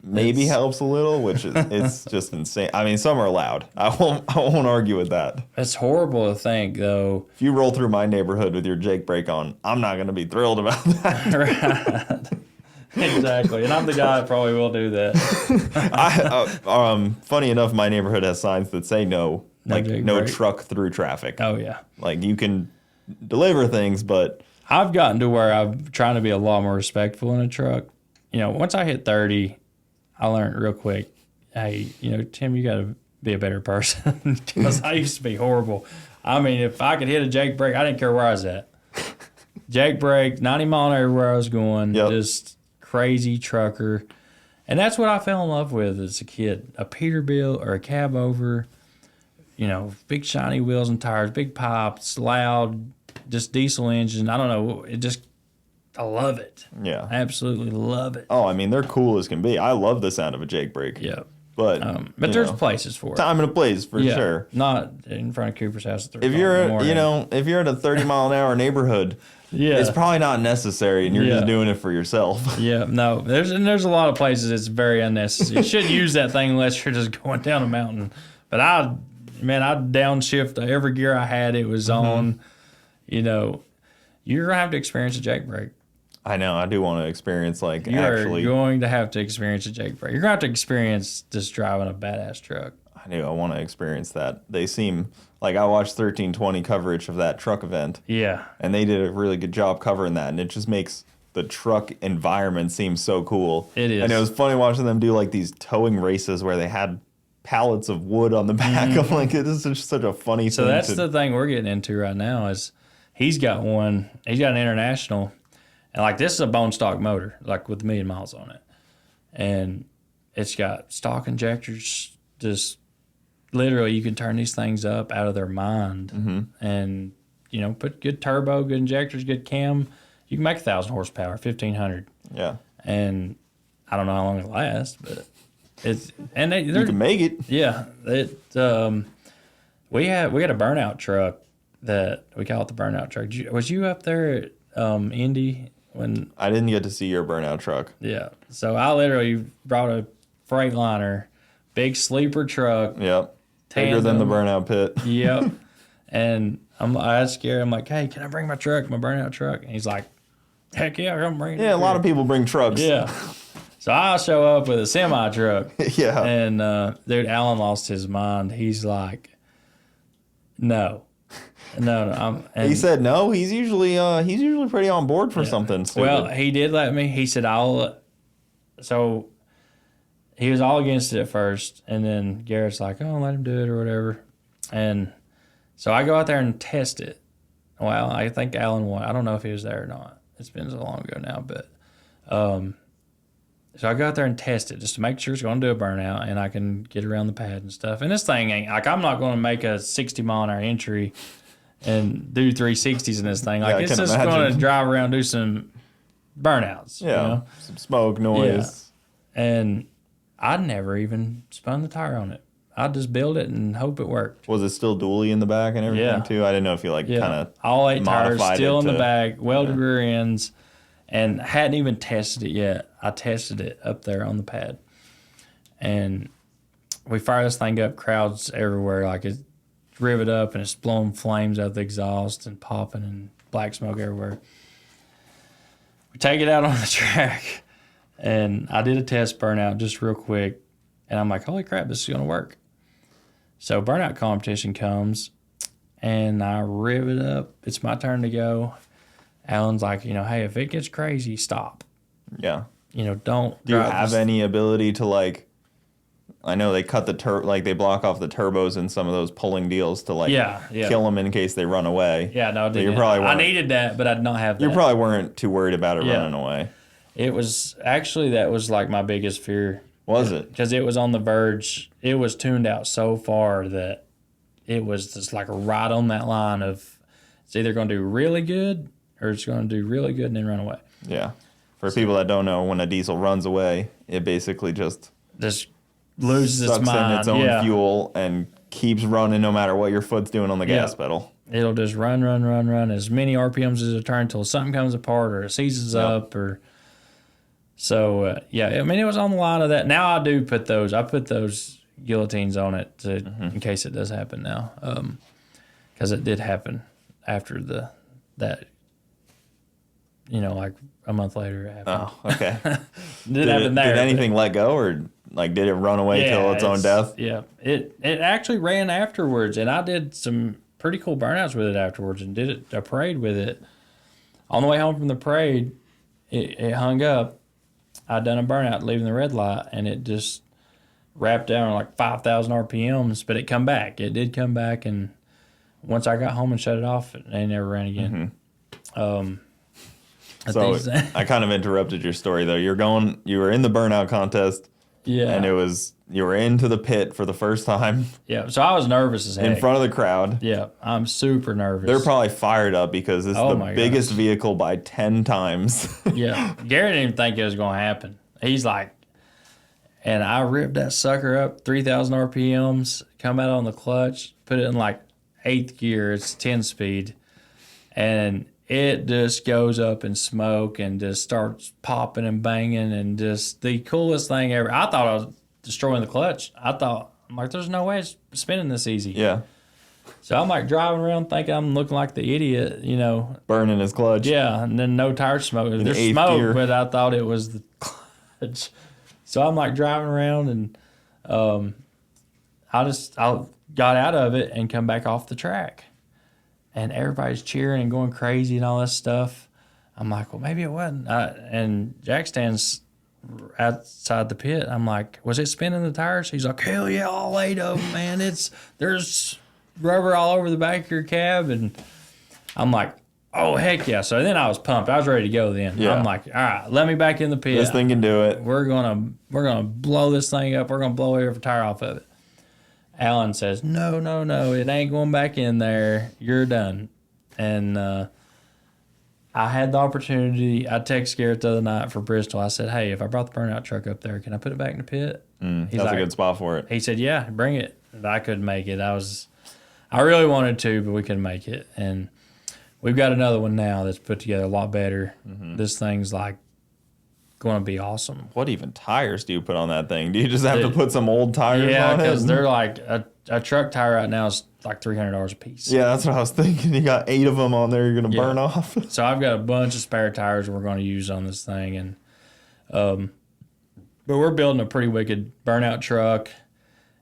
maybe helps a little, which it's just insane. I mean, some are allowed. I won't argue with that. It's horrible to think though. If you roll through my neighborhood with your Jake brake on, I'm not going to be thrilled about that. Right. Exactly, and I'm the guy that probably will do that. Funny enough, my neighborhood has signs that say no brake. truck through traffic. Oh yeah, like you can deliver things, but I've gotten to where I'm trying to be a lot more respectful in a truck. Once I hit 30, I learned real quick, hey, Tim, you got to be a better person because I used to be horrible. I mean, if I could hit a Jake brake, I didn't care where I was at. Jake brake, 90 mile an hour everywhere I was going, just crazy trucker. And that's what I fell in love with as a kid. A Peterbilt or a cab over, big shiny wheels and tires, big pipes, loud, just diesel engine. I don't know. I love it. Yeah. I absolutely love it. Oh, I mean, they're cool as can be. I love the sound of a Jake brake. Yeah. But there's places for it. Time and a place for sure. Not in front of Cooper's house at 3 If you're at a 30 mile an hour neighborhood, it's probably not necessary, and you're just doing it for yourself. Yeah, no. There's a lot of places it's very unnecessary. You shouldn't use that thing unless you're just going down a mountain. But I'd downshift every gear I had. It was on. You're gonna have to experience a Jake brake. I know. I do want to experience You're going to have to experience a Jake brake. You're going to have to experience just driving a badass truck. I do. I want to experience that. They seem like I watched 1320 coverage of that truck event. Yeah. And they did a really good job covering that. And it just makes the truck environment seem so cool. It is. And it was funny watching them do these towing races where they had pallets of wood on the back. I'm like, it is just such a funny thing. So that's the thing we're getting into right now is he's got an International. And this is a bone stock motor, with 1 million miles on it. And it's got stock injectors. Just literally, you can turn these things up out of their mind. Mm-hmm. And, put good turbo, good injectors, good cam. You can make 1,000 horsepower, 1,500. Yeah. And I don't know how long it lasts, but it's. And you can make it. Yeah. We had a burnout truck that we call it the burnout truck. Was you up there at Indy? When I didn't get to see your burnout truck. Yeah. So I literally brought a Freightliner, big sleeper truck. Yep. Bigger than the burnout pit. Yep. And I asked Gary, I'm like, hey, can I bring my burnout truck? And he's like, heck yeah, I'm bringing it. Yeah, a lot of people bring trucks. Yeah. So I show up with a semi truck. Yeah. And dude, Alan lost his mind. He's like, no. No. He said no. He's usually pretty on board for something stupid. Well, he did let me. He said So he was all against it at first, and then Garrett's like, "Oh, let him do it or whatever." And so I go out there and test it. Well, I think Alan won. I don't know if he was there or not. It's been so long ago now, but so I go out there and test it just to make sure it's going to do a burnout and I can get around the pad and stuff. And this thing ain't I'm not going to make a 60 mile an hour entry and do 360s in this thing. It's just going to drive around, do some burnouts. Yeah, some smoke, noise. Yeah. And I'd never even spun the tire on it. I'd just build it and hope it worked. Was it still dually in the back and everything too? I didn't know if you kind of all 8 tires still in the back, welded rear ends, and hadn't even tested it yet. I tested it up there on the pad. And we fire this thing up, crowds everywhere, like it's rivet up and it's blowing flames out the exhaust and popping and black smoke everywhere. We take it out on the track, and I did a test burnout just real quick, and I'm like, holy crap, this is going to work. So burnout competition comes, and I rev it up. It's my turn to go. Alan's like, hey, if it gets crazy, stop. Yeah. Don't. Do you have any ability to, like, I know they cut they block off the turbos in some of those pulling deals to, like, kill them in case they run away. Yeah, no, I needed that, but I did not have that. You probably weren't too worried about it running away. It was, actually, that was, like, my biggest fear. Was it? Because it was on the verge. It was tuned out so far that it was just, like, right on that line of it's either going to do really good or it's going to do really good and then run away. Yeah. For people that don't know, when a diesel runs away, it basically just loses its mind. Sucks in its own fuel and keeps running no matter what your foot's doing on the gas pedal. It'll just run as many RPMs as it turns until something comes apart or it seizes up or... So, I mean, it was on the line of that. Now I do put those. I put those guillotines on it in case it does happen now. Because it did happen after that. Like a month later. It happened. Oh, okay. Did anything let go, or like did it run away till its own death? Yeah. It actually ran afterwards, and I did some pretty cool burnouts with it afterwards, and did a parade with it. On the way home from the parade, it hung up. I'd done a burnout leaving the red light, and it just wrapped down like 5,000 RPMs, but it come back. It did come back, and once I got home and shut it off, it never ran again. So I kind of interrupted your story though. You were in the burnout contest. Yeah. And you were into the pit for the first time. Yeah. So I was nervous as heck. In front of the crowd. Yeah. I'm super nervous. They're probably fired up because it's the biggest vehicle by 10 times. Yeah. Gary didn't even think it was going to happen. He's like, and I ripped that sucker up 3,000 RPMs, come out on the clutch, put it in like 8th gear. It's 10 speed. And it just goes up in smoke and just starts popping and banging and just the coolest thing ever. I thought I was destroying the clutch. I'm like, there's no way it's spinning this easy. Yeah. So I'm like driving around thinking I'm looking like the idiot, Burning his clutch. Yeah, and then no tire smoke. There's smoke, gear. But I thought it was the clutch. So I'm like driving around and I got out of it and come back off the track. And everybody's cheering and going crazy and all this stuff. I'm like, well, maybe it wasn't. And Jack stands outside the pit. I'm like, was it spinning the tires? He's like, hell yeah, all 8 of them, man. There's rubber all over the back of your cab. And I'm like, oh, heck yeah. So then I was pumped. I was ready to go then. Yeah. I'm like, all right, let me back in the pit. This thing can do it. We're gonna blow this thing up. We're going to blow every tire off of it. Alan says, no, it ain't going back in there. You're done. And I had the opportunity. I texted Garrett the other night for Bristol. I said, hey, if I brought the burnout truck up there, can I put it back in the pit? That's a good spot for it. He said, yeah, bring it. But I couldn't make it. I really wanted to, but we couldn't make it. And we've got another one now that's put together a lot better. This thing's like going to be awesome. What even tires do you put on that thing? Do you just have to put some old tires on it? Yeah, because they're like a truck tire right now is like $300 a piece. Yeah, that's what I was thinking. You got 8 of them on there you're going to burn off. So I've got a bunch of spare tires we're going to use on this thing. And but we're building a pretty wicked burnout truck.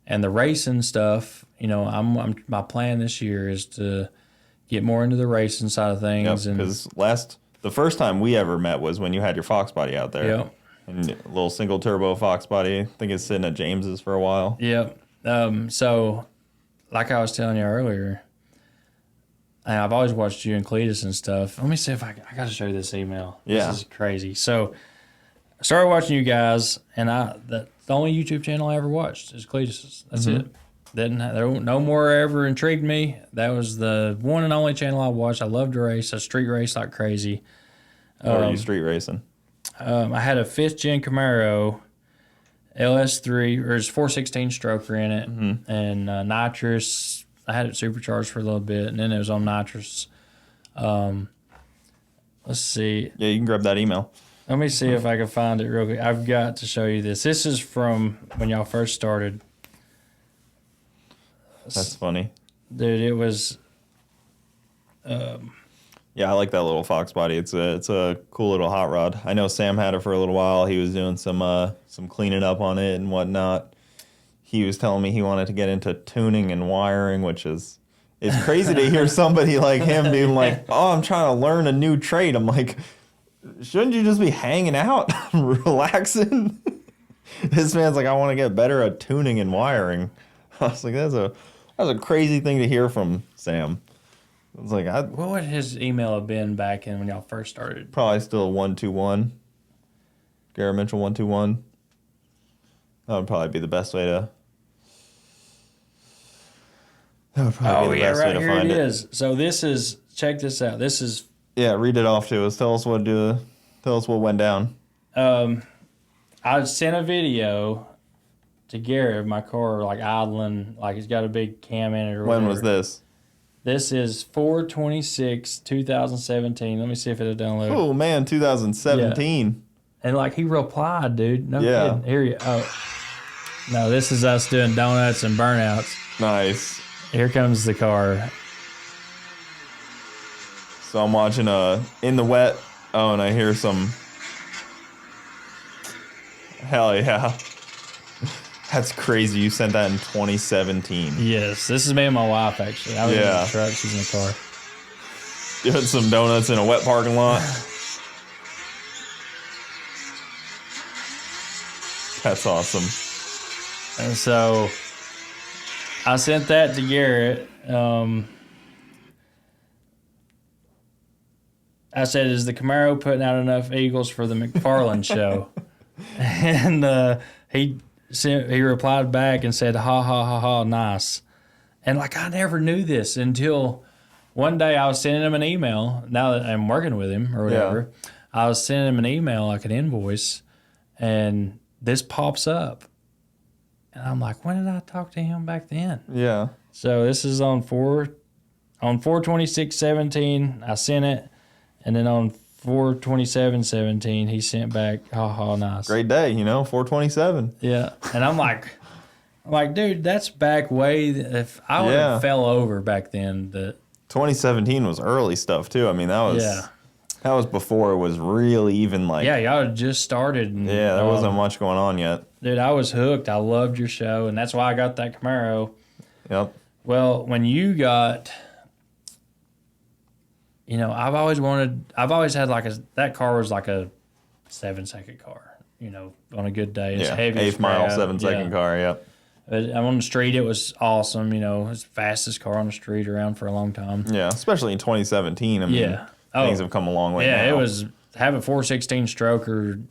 And the racing stuff, my plan this year is to get more into the racing side of things. Because the first time we ever met was when you had your Fox body out there. Yep. And a little single turbo Fox body. I think it's sitting at James's for a while. Yep. So, like I was telling you earlier, I've always watched you and Cletus and stuff. Let me see if I got to show you this email. Yeah. This is crazy. So, I started watching you guys, and the only YouTube channel I ever watched is Cletus's. That's it. No more ever intrigued me. That was the one and only channel I watched. I loved to race. I street race like crazy. What were you street racing? I had a 5th gen Camaro LS3, or it's 416 stroker in it, and nitrous. I had it supercharged for a little bit, and then it was on nitrous. Let's see. Yeah, you can grab that email. Let me see if I can find it real quick. I've got to show you this. This is from when y'all first started. That's funny. Dude, it was... Yeah, I like that little Fox body. It's a cool little hot rod. I know Sam had it for a little while. He was doing some cleaning up on it and whatnot. He was telling me he wanted to get into tuning and wiring, which is it's crazy to hear somebody like him being like, "Oh, I'm trying to learn a new trade." I'm like, shouldn't you just be hanging out, relaxing? This man's like, "I want to get better at tuning and wiring." I was like, that's a crazy thing to hear from Sam. I was like, what would his email have been back in when y'all first started? Probably still 121. Garrett Mitchell 121. That would probably be the best way to. That would probably be the best way to find it. It is. So this is. Check this out. This is. Yeah, read it off to us. Tell us what went down. I sent a video to Garrett of my car, like idling, like it's got a big cam in it or whatever. When was this? This is 4/26/2017. Let me see if it'll download. Oh man, 2017. Yeah. And like he replied, dude. No kidding. Here you. Oh, no, this is us doing donuts and burnouts. Nice. Here comes the car. So I'm watching In the Wet. Oh, and I hear some. Hell yeah. That's crazy. You sent that in 2017. Yes, this is me and my wife, actually. I was in the truck. She's in the car. Doing some donuts in a wet parking lot. That's awesome. And so I sent that to Garrett. I said, is the Camaro putting out enough Eagles for the McFarland show? And he replied back and said, ha, ha, ha, ha, nice. And, like, I never knew this until one day I was sending him an email. Now that I'm working with him or whatever, I was sending him an email, like an invoice, and this pops up. And I'm like, when did I talk to him back then? Yeah. So this is on 4/26/17, I sent it. And then on 4/27/17, he sent back, ha ha, nice. Great day, 4/27. Yeah. And I'm like, dude, that's back way. If I would have fell over back then. 2017 was early stuff too. I mean, that was before it was really even like. Yeah, y'all had just started. And, there wasn't much going on yet. Dude, I was hooked. I loved your show, and that's why I got that Camaro. Yep. Well, when you got. I've always had that car was like a 7-second car, on a good day. It's heavy. 8th mile, 7-second car, yep. But on the street, it was awesome, it's the fastest car on the street around for a long time. Yeah, especially in 2017. I mean, things have come a long way now. Yeah, it was having 416 stroker,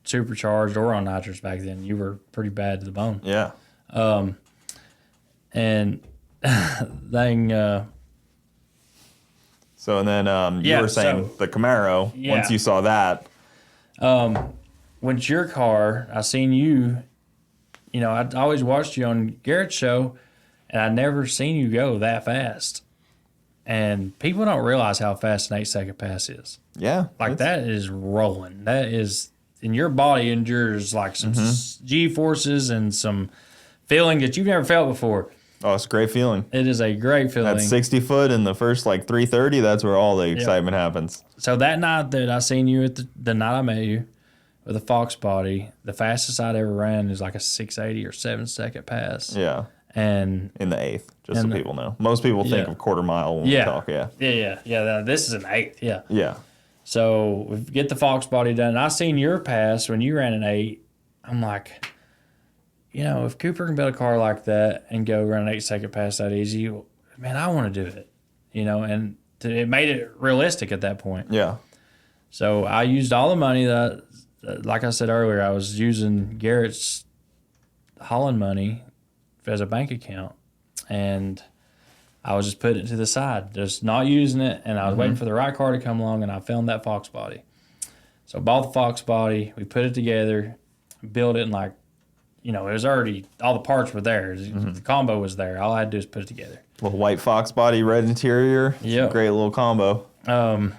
supercharged or on nitrous back then. You were pretty bad to the bone. Yeah. And So, and then you were saying the Camaro, once you saw that. When it's your car, I seen you, I always watched you on Garrett's show, and I never seen you go that fast. And people don't realize how fast an 8-second pass is. Yeah. That is rolling. That is, and your body endures like some G-forces and some feeling that you've never felt before. Oh, it's a great feeling. It is a great feeling. That 60 foot in the first 330, that's where all the excitement happens. So that night that I seen you at the night I met you with a Fox body, the fastest I'd ever ran is like a 680 or 7-second pass. Yeah. And in the 8th, just so people know. Most people think of quarter mile when we talk, Yeah. This is an 8th, Yeah. So we get the Fox body done. And I seen your pass when you ran an 8. I'm like, if Cooper can build a car like that and go run an 8-second pass that easy, man, I want to do it. And it made it realistic at that point. Yeah. So I used all the money that, like I said earlier, I was using Garrett's Holland money as a bank account, and I was just putting it to the side, just not using it, and I was waiting for the right car to come along, and I found that Fox body. So I bought the Fox body, we put it together, built it in it was already, all the parts were there. The combo was there. All I had to do was put it together. Little white Fox body, red interior. Yeah. Great little combo. And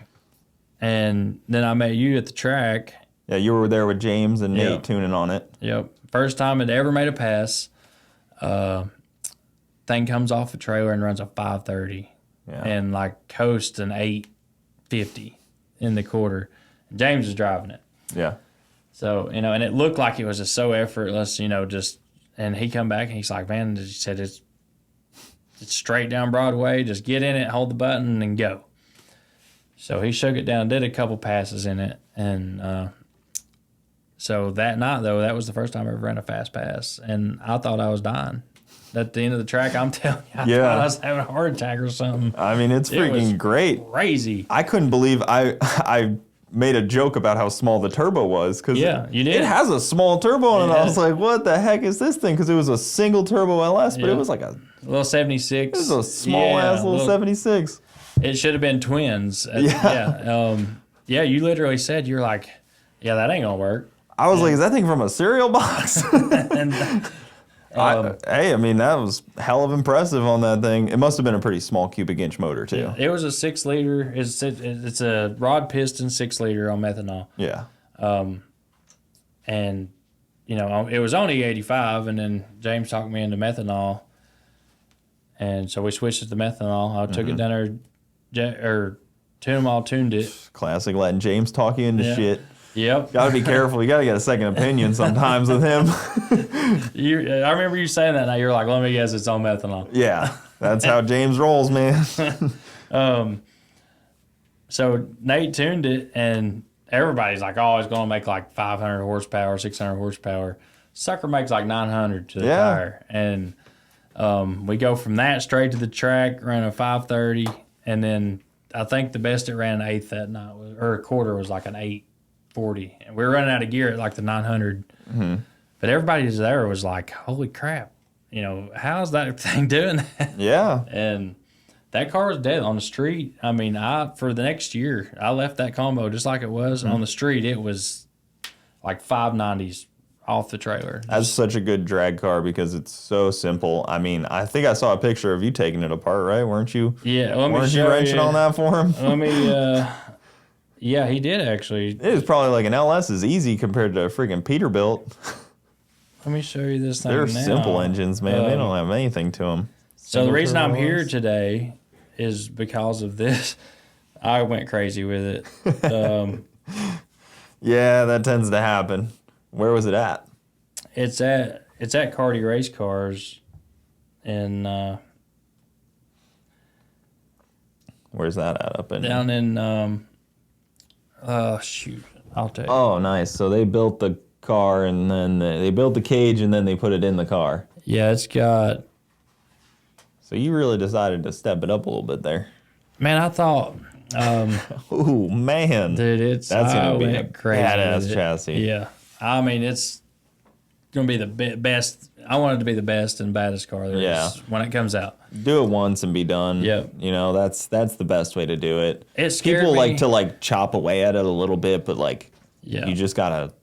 then I met you at the track, Yeah, you were there with James and Nate Yep. tuning on it. Yep. First time it ever made a pass. Thing comes off the trailer and runs a 530. Yeah. And like coast an 850 in the quarter. James is driving it. Yeah. So, you know, and it looked like it was just so effortless, you know, just, and he come back and he's like, man, he said it's straight down Broadway. Just get in it, hold the button, and go. So he shook it down, did a couple passes in it. And so that night, though, that was the first time I ever ran a fast pass. And I thought I was dying. At the end of the track, I'm telling you, I thought I was having a heart attack or something. I mean, it's freaking great. Crazy. I couldn't believe I made a joke about how small the turbo was. Cause Yeah, you did. It has a small turbo on it. Yeah. I was like, what the heck is this thing? Because it was a single turbo LS, but Yeah. it was like a little 76. This is a small ass little 76. It should have been twins. Yeah, you literally said, you're like, yeah, that ain't going to work. I was like, is that thing from a cereal box? And I mean, that was hell of impressive on that thing. It must have been a pretty small cubic inch motor, too. it was a 6 liter. It's a rod piston 6 liter on methanol. Yeah. And, you know, it was only 85, and then James talked me into methanol. And so we switched it to methanol. I took it down there, tuned it. Classic letting James talk you into shit. Yep. Got to be careful. You got to get a second opinion sometimes with him. I remember you saying that. Now you're like, let me guess, it's on methanol. Yeah. That's how James rolls, man. So Nate tuned it, and everybody's like, oh, it's going to make like 500 horsepower, 600 horsepower. Sucker makes like 900 to the tire. And we go from that straight to the track, ran a 530, and then I think the best it ran an eighth that night, or a quarter, was like an 840. And we were running out of gear at like the 900. Mm-hmm. But everybody there was like, holy crap, you know, how's that thing doing that? Yeah. And that car was dead on the street. I mean, for the next year, I left that combo just like it was. And on the street, it was like 590s off the trailer. That's such a good drag car because it's so simple. I mean, I think I saw a picture of you taking it apart, right? Weren't you? Yeah. Weren't you wrenching on that for him? Let me, yeah, he did actually. It was probably like an LS is easy compared to a freaking Peterbilt. Let me show you this thing They're now. simple engines, man. They don't have anything to them. So the reason I'm here today is because of this. I went crazy with it. Yeah, that tends to happen. Where was it at? It's at Cardi Race Cars, and Where's that at? Up in down in shoot, I'll tell you. Oh, nice. So they built the car and then they built the cage and then they put it in the car. Yeah, it's got. So you really decided to step it up a little bit there. Man, I thought, Ooh, man. dude, That's gonna be a crazy badass with it. chassis. Yeah, I mean, it's gonna be the best. I want it to be the best and baddest car there is when it comes out. Do it once and be done. Yep. You know, that's the best way to do it. It scared People me. like to chop away at it a little bit, but Yeah. you just gotta,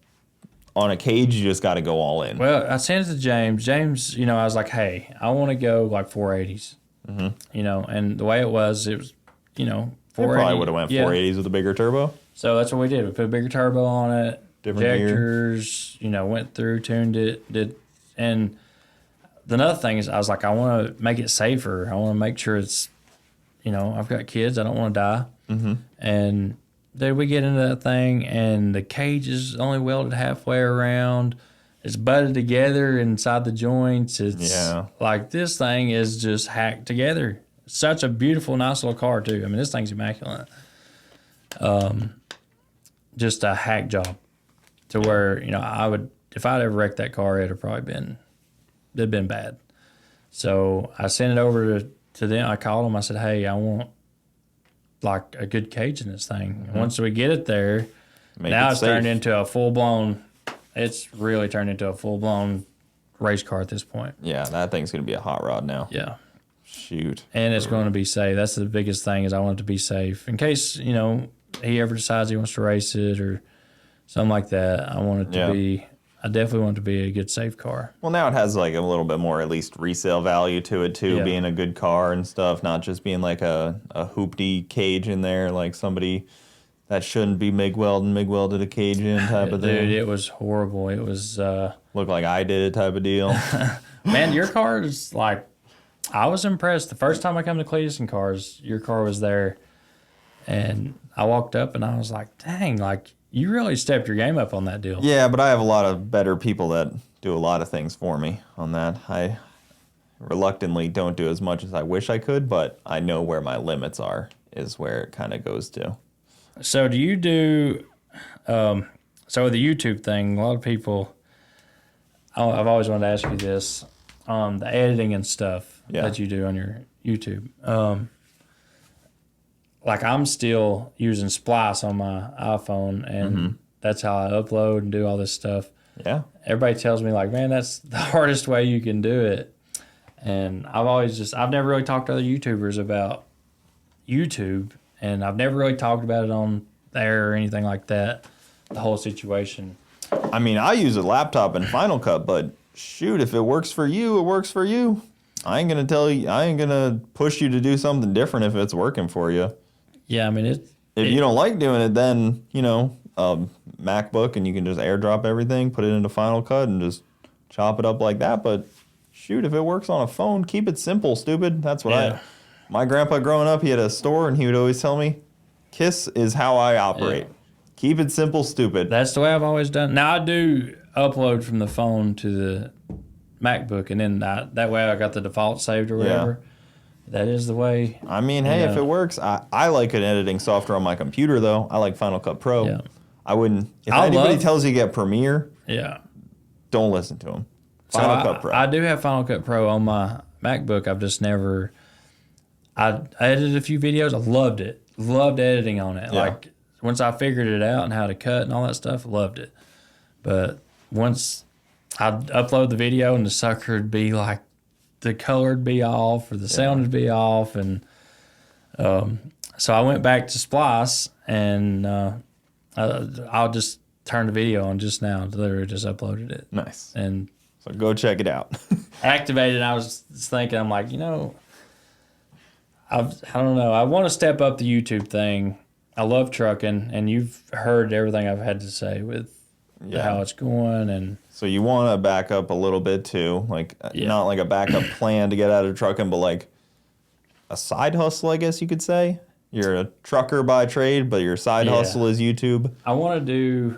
on a cage, you just gotta go all in. Well, I sent it to James. James, you know, I was like, hey, I want to go like 480s. Mm-hmm. You know, and the way it was, you know, 480. They probably would have went 480s with a bigger turbo. So that's what we did. We put a bigger turbo on it, Different gear. injectors, you know, went through, tuned it, and the other thing is I was like, I want to make it safer. I want to make sure it's, you know, I've got kids. I don't want to die. Mm-hmm. And then we get into that thing, and the cage is only welded halfway around. It's butted together inside the joints. It's like this thing is just hacked together. Such a beautiful, nice little car, too. I mean, this thing's immaculate. Just a hack job to where, you know, I would, if I'd ever wrecked that car, it'd have been bad. So I sent it over to them. I called them. I said, hey, I want like a good cage in this thing. Mm-hmm. Once we get it there, now it's turned into a full-blown, it's really turned into a full-blown race car at this point. Yeah, that thing's going to be a hot rod now. Yeah. Shoot. And it's going to be safe. That's the biggest thing is I want it to be safe. In case, you know, he ever decides he wants to race it or something like that, I want it to be, I definitely want it to be a good, safe car. Well, now it has like a little bit more, at least, resale value to it, too, being a good car and stuff, not just being like a hoopty cage in there like somebody that shouldn't be MIG welded a cage in type of thing. Dude, it was horrible. It was Looked like I did it type of deal. man, your car is like, I was impressed. The first time I come to Cletus and Cars, your car was there. And I walked up and I was like, dang, like you really stepped your game up on that deal. Yeah, but I have a lot of better people that do a lot of things for me on that. I reluctantly don't do as much as I wish I could, but I know where my limits are, is where it kind of goes to. So do you do, so the YouTube thing, a lot of people, I've always wanted to ask you this, the editing and stuff that you do on your YouTube. Like I'm still using Splice on my iPhone, and that's how I upload and do all this stuff. Yeah. Everybody tells me like, man, that's the hardest way you can do it. And I've never really talked to other YouTubers about YouTube, and I've never really talked about it on there or anything like that, the whole situation. I mean, I use a laptop and Final Cut, but shoot, if it works for you, it works for you. I ain't gonna push you to do something different if it's working for you. Yeah, I mean, if you don't like doing it, then, MacBook, and you can just airdrop everything, put it into Final Cut, and just chop it up like that. But shoot, if it works on a phone, keep it simple, stupid. That's what my grandpa growing up, he had a store, and he would always tell me, KISS is how I operate. Yeah. Keep it simple, stupid. That's the way I've always done it. Now, I do upload from the phone to the MacBook, and then that way I got the default saved or whatever. Yeah. That is the way. I mean, hey, if it works, I like an editing software on my computer, though. I like Final Cut Pro. Yeah. I wouldn't. If anybody tells you to get Premiere, don't listen to them. Final Cut Pro. I do have Final Cut Pro on my MacBook. I've just never. I edited a few videos. I loved it. Loved editing on it. Yeah. Like once I figured it out and how to cut and all that stuff, loved it. But once I'd upload the video and the sucker would be like, the color would be off or the sound would be off, and so I went back to Splice, and I'll just turn the video on just now. Literally just uploaded it. Nice. And so go check it out. Activated. I was thinking, I'm like, I don't know. I want to step up the YouTube thing. I love trucking, and you've heard everything I've had to say with how it's going, and so you want to back up a little bit too, like not like a backup plan to get out of trucking, but like a side hustle, I guess you could say. You're a trucker by trade, but your side hustle is YouTube. I want to do.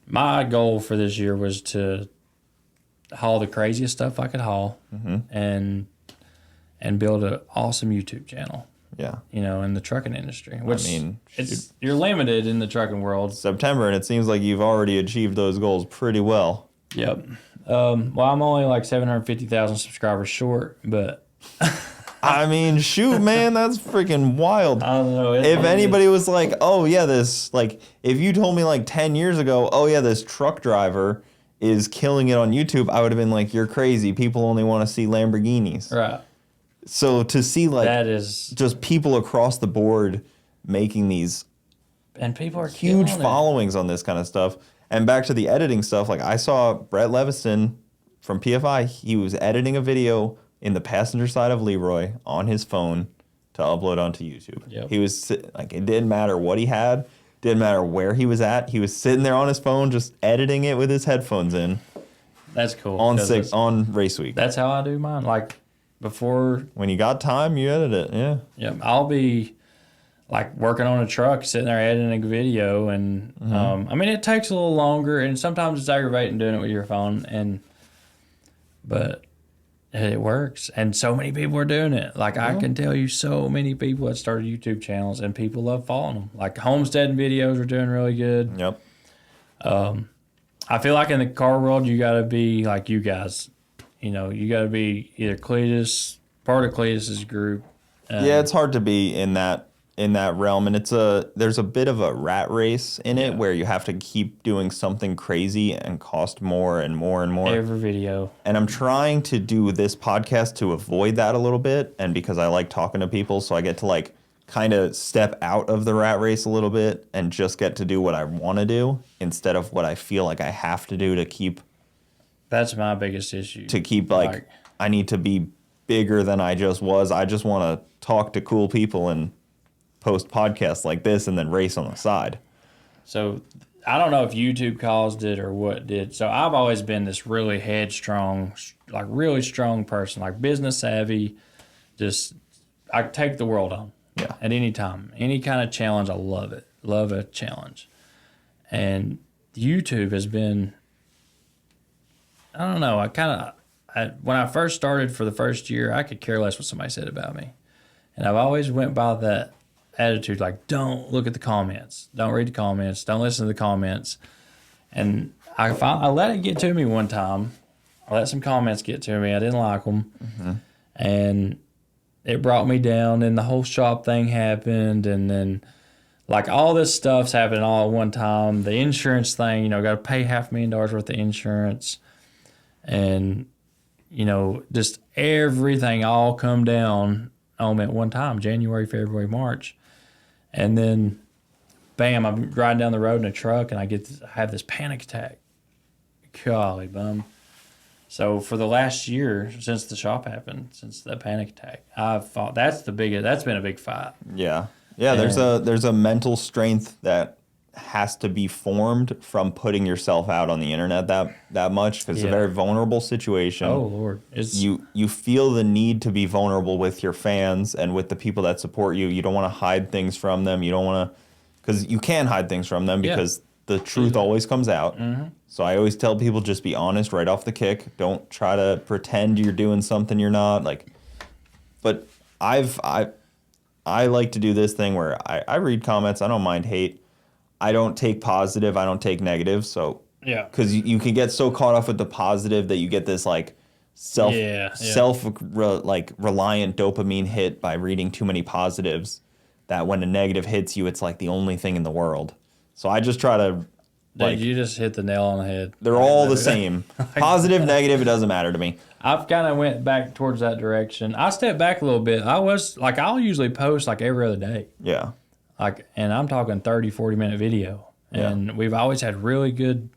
My goal for this year was to haul the craziest stuff I could haul, and build an awesome YouTube channel. Yeah. In the trucking industry. Which, you're limited in the trucking world. September, and it seems like you've already achieved those goals pretty well. Yep. Well, I'm only like 750,000 subscribers short, but... I mean, shoot, man, that's freaking wild. I don't know. If anybody was like, oh, yeah, if you told me like 10 years ago, oh, yeah, this truck driver is killing it on YouTube, I would have been like, you're crazy. People only want to see Lamborghinis. Right. So to see that is just people across the board making these and people are huge followings on this kind of stuff. And back to the editing stuff, like I saw Brett Leviston from PFI, he was editing a video in the passenger side of Leroy on his phone to upload onto YouTube. Yep. He was like, it didn't matter what he had, didn't matter where he was at. He was sitting there on his phone just editing it with his headphones in. That's cool. On race week. That's how I do mine. Like before, when you got time, you edit it. Yeah. Yep. I'll be like working on a truck, sitting there editing a video, and I mean it takes a little longer, and sometimes it's aggravating doing it with your phone, but it works, and so many people are doing it. Like I can tell you, so many people that started YouTube channels, and people love following them. Like homesteading videos are doing really good. Yep. I feel like in the car world, you got to be like you guys. You got to be either Cletus, part of Cletus's group. Yeah, it's hard to be in that realm, and there's a bit of a rat race in it where you have to keep doing something crazy and cost more and more and more every video. And I'm trying to do this podcast to avoid that a little bit, and because I like talking to people, so I get to like kind of step out of the rat race a little bit and just get to do what I want to do instead of what I feel like I have to do to keep. That's my biggest issue. To keep like I need to be bigger than I just was. I just want to talk to cool people and post podcasts like this and then race on the side. So I don't know if YouTube caused it or what did. So I've always been this really headstrong, like really strong person, like business savvy. Just I take the world on. Yeah. At any time, any kind of challenge, I love it. Love a challenge. And YouTube has been, I don't know. When I first started for the first year, I could care less what somebody said about me. And I've always went by that attitude, like, don't look at the comments. Don't read the comments. Don't listen to the comments. And I let it get to me one time. I let some comments get to me. I didn't like them. Mm-hmm. And it brought me down, and the whole shop thing happened. And then, like, all this stuff's happening all at one time. The insurance thing, you know, got to pay $500,000 worth of insurance. And, you know, just everything all come down on me at one time, January, February, March. And then, bam, I'm riding down the road in a truck, and I have this panic attack. Golly bum. So for the last year, since the shop happened, since that panic attack, I've fought. That's been a big fight. Yeah. Yeah, there's a mental strength that has to be formed from putting yourself out on the internet that much, because it's a very vulnerable situation. Oh Lord, you feel the need to be vulnerable with your fans and with the people that support you. You don't want to hide things from them. You don't want to, because you can hide things from them because the truth always comes out. Mm-hmm. So I always tell people, just be honest right off the kick. Don't try to pretend you're doing something you're not. But I like to do this thing where I read comments. I don't mind hate. I don't take positive. I don't take negative. So because you can get so caught off with the positive that you get this like reliant dopamine hit by reading too many positives, that when a negative hits you, it's like the only thing in the world. So I just try to. Like, you just hit the nail on the head. They're all the same. Positive, negative, it doesn't matter to me. I've kind of went back towards that direction. I stepped back a little bit. I'll usually post like every other day. Yeah. And I'm talking 30, 40-minute video. And we've always had really good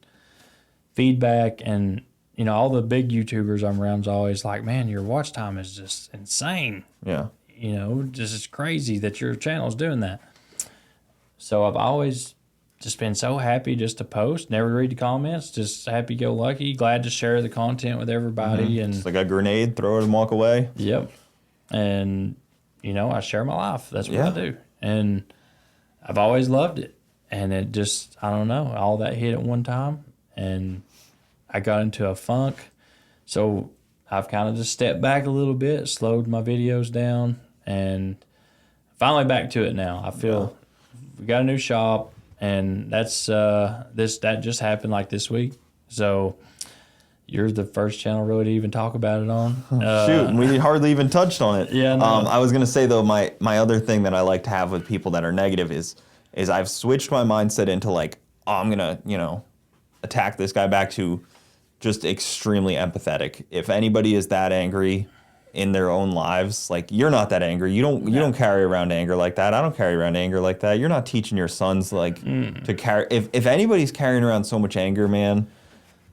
feedback. And, you know, all the big YouTubers I'm around is always like, man, your watch time is just insane. Yeah. You know, just it's crazy that your channel's doing that. So I've always just been so happy just to post, never read the comments, just happy-go-lucky, glad to share the content with everybody. Mm-hmm. And it's like a grenade, throw it and walk away. Yep. And, you know, I share my life. That's what I do. And I've always loved it. And it just, I don't know, all that hit at one time, and I got into a funk. So I've kind of just stepped back a little bit, slowed my videos down, and finally back to it now. I feel we got a new shop. And that's that just happened like this week. So you're the first channel really to even talk about it on. Shoot, we hardly even touched on it. Yeah. No. I was gonna say though, my other thing that I like to have with people that are negative is I've switched my mindset into like, oh, I'm gonna attack this guy back to just extremely empathetic. If anybody is that angry in their own lives, like, you're not that angry. You don't carry around anger like that. I don't carry around anger like that. You're not teaching your sons like to carry. If anybody's carrying around so much anger, man,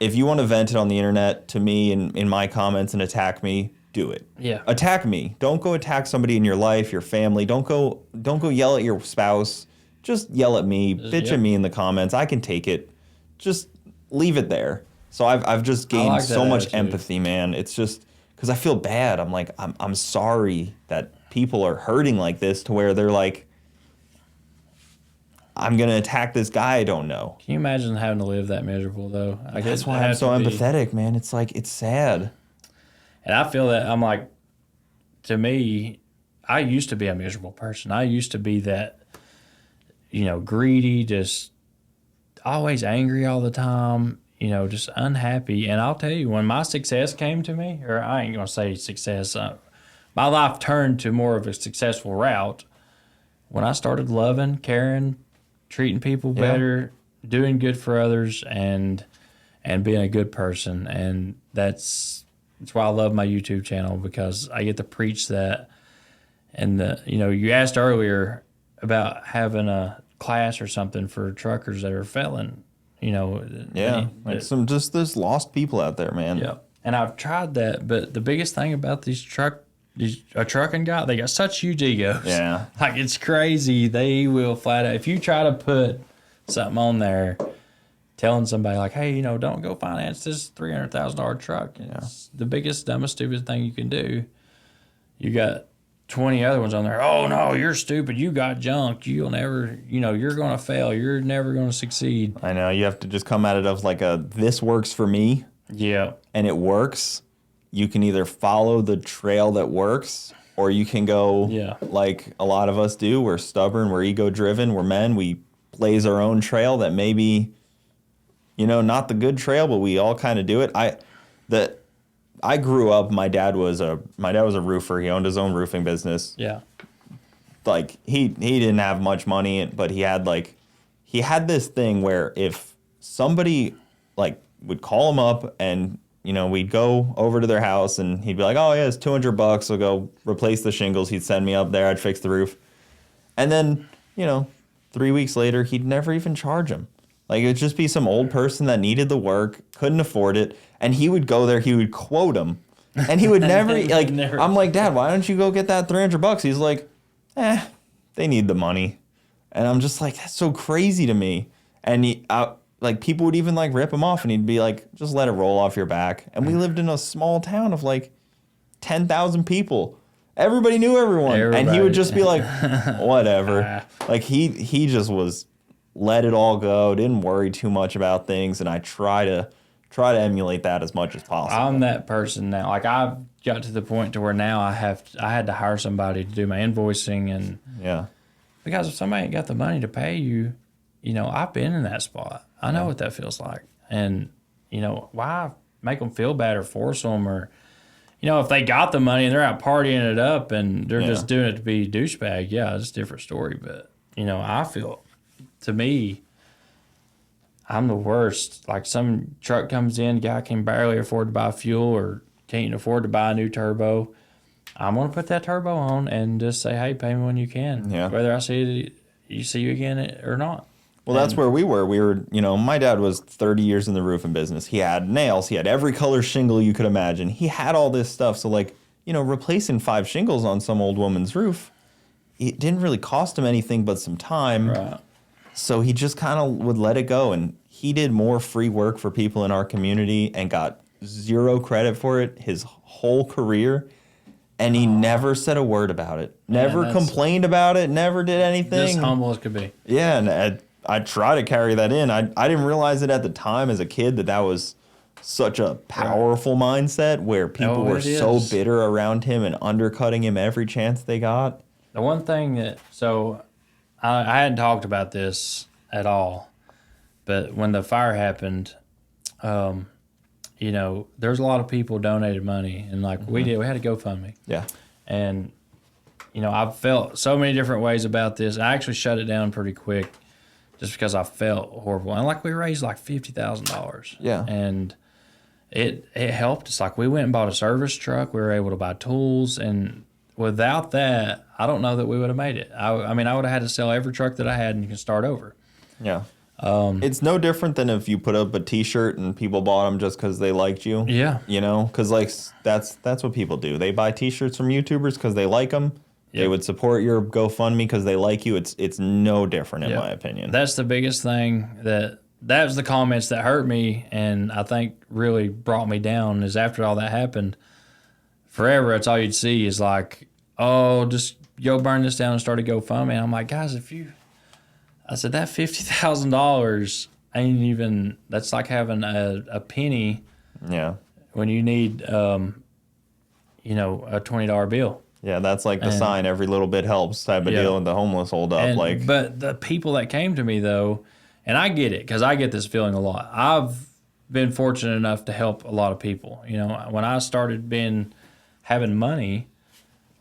if you want to vent it on the internet to me in my comments and attack me, do it. Yeah. Attack me. Don't go attack somebody in your life, your family. Don't go yell at your spouse. Just yell at me. Bitch at me in the comments. I can take it. Just leave it there. So I've just gained so much empathy, man. It's just because I feel bad. I'm like, I'm sorry that people are hurting like this, to where they're like, I'm going to attack this guy I don't know. Can you imagine having to live that miserable, though? That's why I'm so empathetic, man. It's like, it's sad. And I feel that I'm like, to me, I used to be a miserable person. I used to be that, greedy, just always angry all the time, just unhappy. And I'll tell you, when my success came to me, or I ain't going to say success, my life turned to more of a successful route when I started loving, caring, treating people better, doing good for others, and being a good person. And that's why I love my YouTube channel, because I get to preach that. And you asked earlier about having a class or something for truckers that are failing. There's lost people out there, man. Yeah, and I've tried that, but the biggest thing about these truck a trucking guy, they got such huge egos. Yeah. Like, it's crazy. They will flat out, if you try to put something on there, telling somebody like, hey, don't go finance this $300,000 truck. It's the biggest, dumbest, stupid thing you can do. You got 20 other ones on there. Oh, no, you're stupid. You got junk. You'll never, you're going to fail. You're never going to succeed. I know. You have to just come at it of like this works for me. Yeah. And it works. You can either follow the trail that works, or you can go like a lot of us do. We're stubborn. We're ego-driven. We're men. We blaze our own trail that maybe, not the good trail, but we all kind of do it. I grew up. My dad was a roofer. He owned his own roofing business. Yeah. Like he didn't have much money, but he had this thing where if somebody like would call him up and we'd go over to their house and he'd be like, oh, yeah, it's $200. I'll go replace the shingles. He'd send me up there. I'd fix the roof. And then, 3 weeks later, he'd never even charge him. Like, it would just be some old person that needed the work, couldn't afford it. And he would go there. He would quote him. And he would never, I'm like, Dad, why don't you go get that $300? He's like, they need the money. And I'm just like, that's so crazy to me. And people would even rip him off, and he'd be like, just let it roll off your back. And we lived in a small town of 10,000 people. Everybody knew everyone. And he would just be like, whatever. He just was let it all go, didn't worry too much about things. And I try to emulate that as much as possible. I'm that person now. I've got to the point to where now I had to hire somebody to do my invoicing. And because if somebody ain't got the money to pay you, I've been in that spot. I know what that feels like. And, why make them feel bad or force them? Or, if they got the money and they're out partying it up and they're just doing it to be douchebag, it's a different story. But, I feel, to me, I'm the worst. Like, some truck comes in, guy can barely afford to buy fuel or can't afford to buy a new turbo. I'm going to put that turbo on and just say, hey, pay me when you can. Yeah. Whether I see you again or not. Well, that's where we were. We were, my dad was 30 years in the roofing business. He had nails. He had every color shingle you could imagine. He had all this stuff. So, replacing 5 shingles on some old woman's roof, it didn't really cost him anything but some time. Right. So he just kind of would let it go. And he did more free work for people in our community and got zero credit for it his whole career. And he never said a word about it. Never complained about it. Never did anything. Just humble as could be. Yeah, and I try to carry that in. I didn't realize it at the time as a kid that was such a powerful mindset where people were so bitter around him and undercutting him every chance they got. The one thing that, I hadn't talked about this at all, but when the fire happened, there's a lot of people donated money, and we had a GoFundMe. Yeah. And, I've felt so many different ways about this. I actually shut it down pretty quick just because I felt horrible. And we raised $50,000. Yeah. And it helped us. We went and bought a service truck. We were able to buy tools. And without that, I don't know that we would have made it. I would have had to sell every truck that I had and you can start over. Yeah. It's no different than if you put up a T-shirt and people bought them just because they liked you. Yeah. Because that's what people do. They buy T-shirts from YouTubers because they like them. Yep. They would support your GoFundMe because they like you. It's no different in my opinion. That's the biggest thing that was the comments that hurt me and I think really brought me down is after all that happened, forever it's all you'd see is just go burn this down and start a GoFundMe. And I'm like, guys, I said that $50,000 ain't even, that's like having a penny. Yeah. When you need, a $20 bill. Yeah, that's the sign, every little bit helps type of deal, and the homeless hold up. But the people that came to me, though, and I get it, because I get this feeling a lot. I've been fortunate enough to help a lot of people. When I started having money,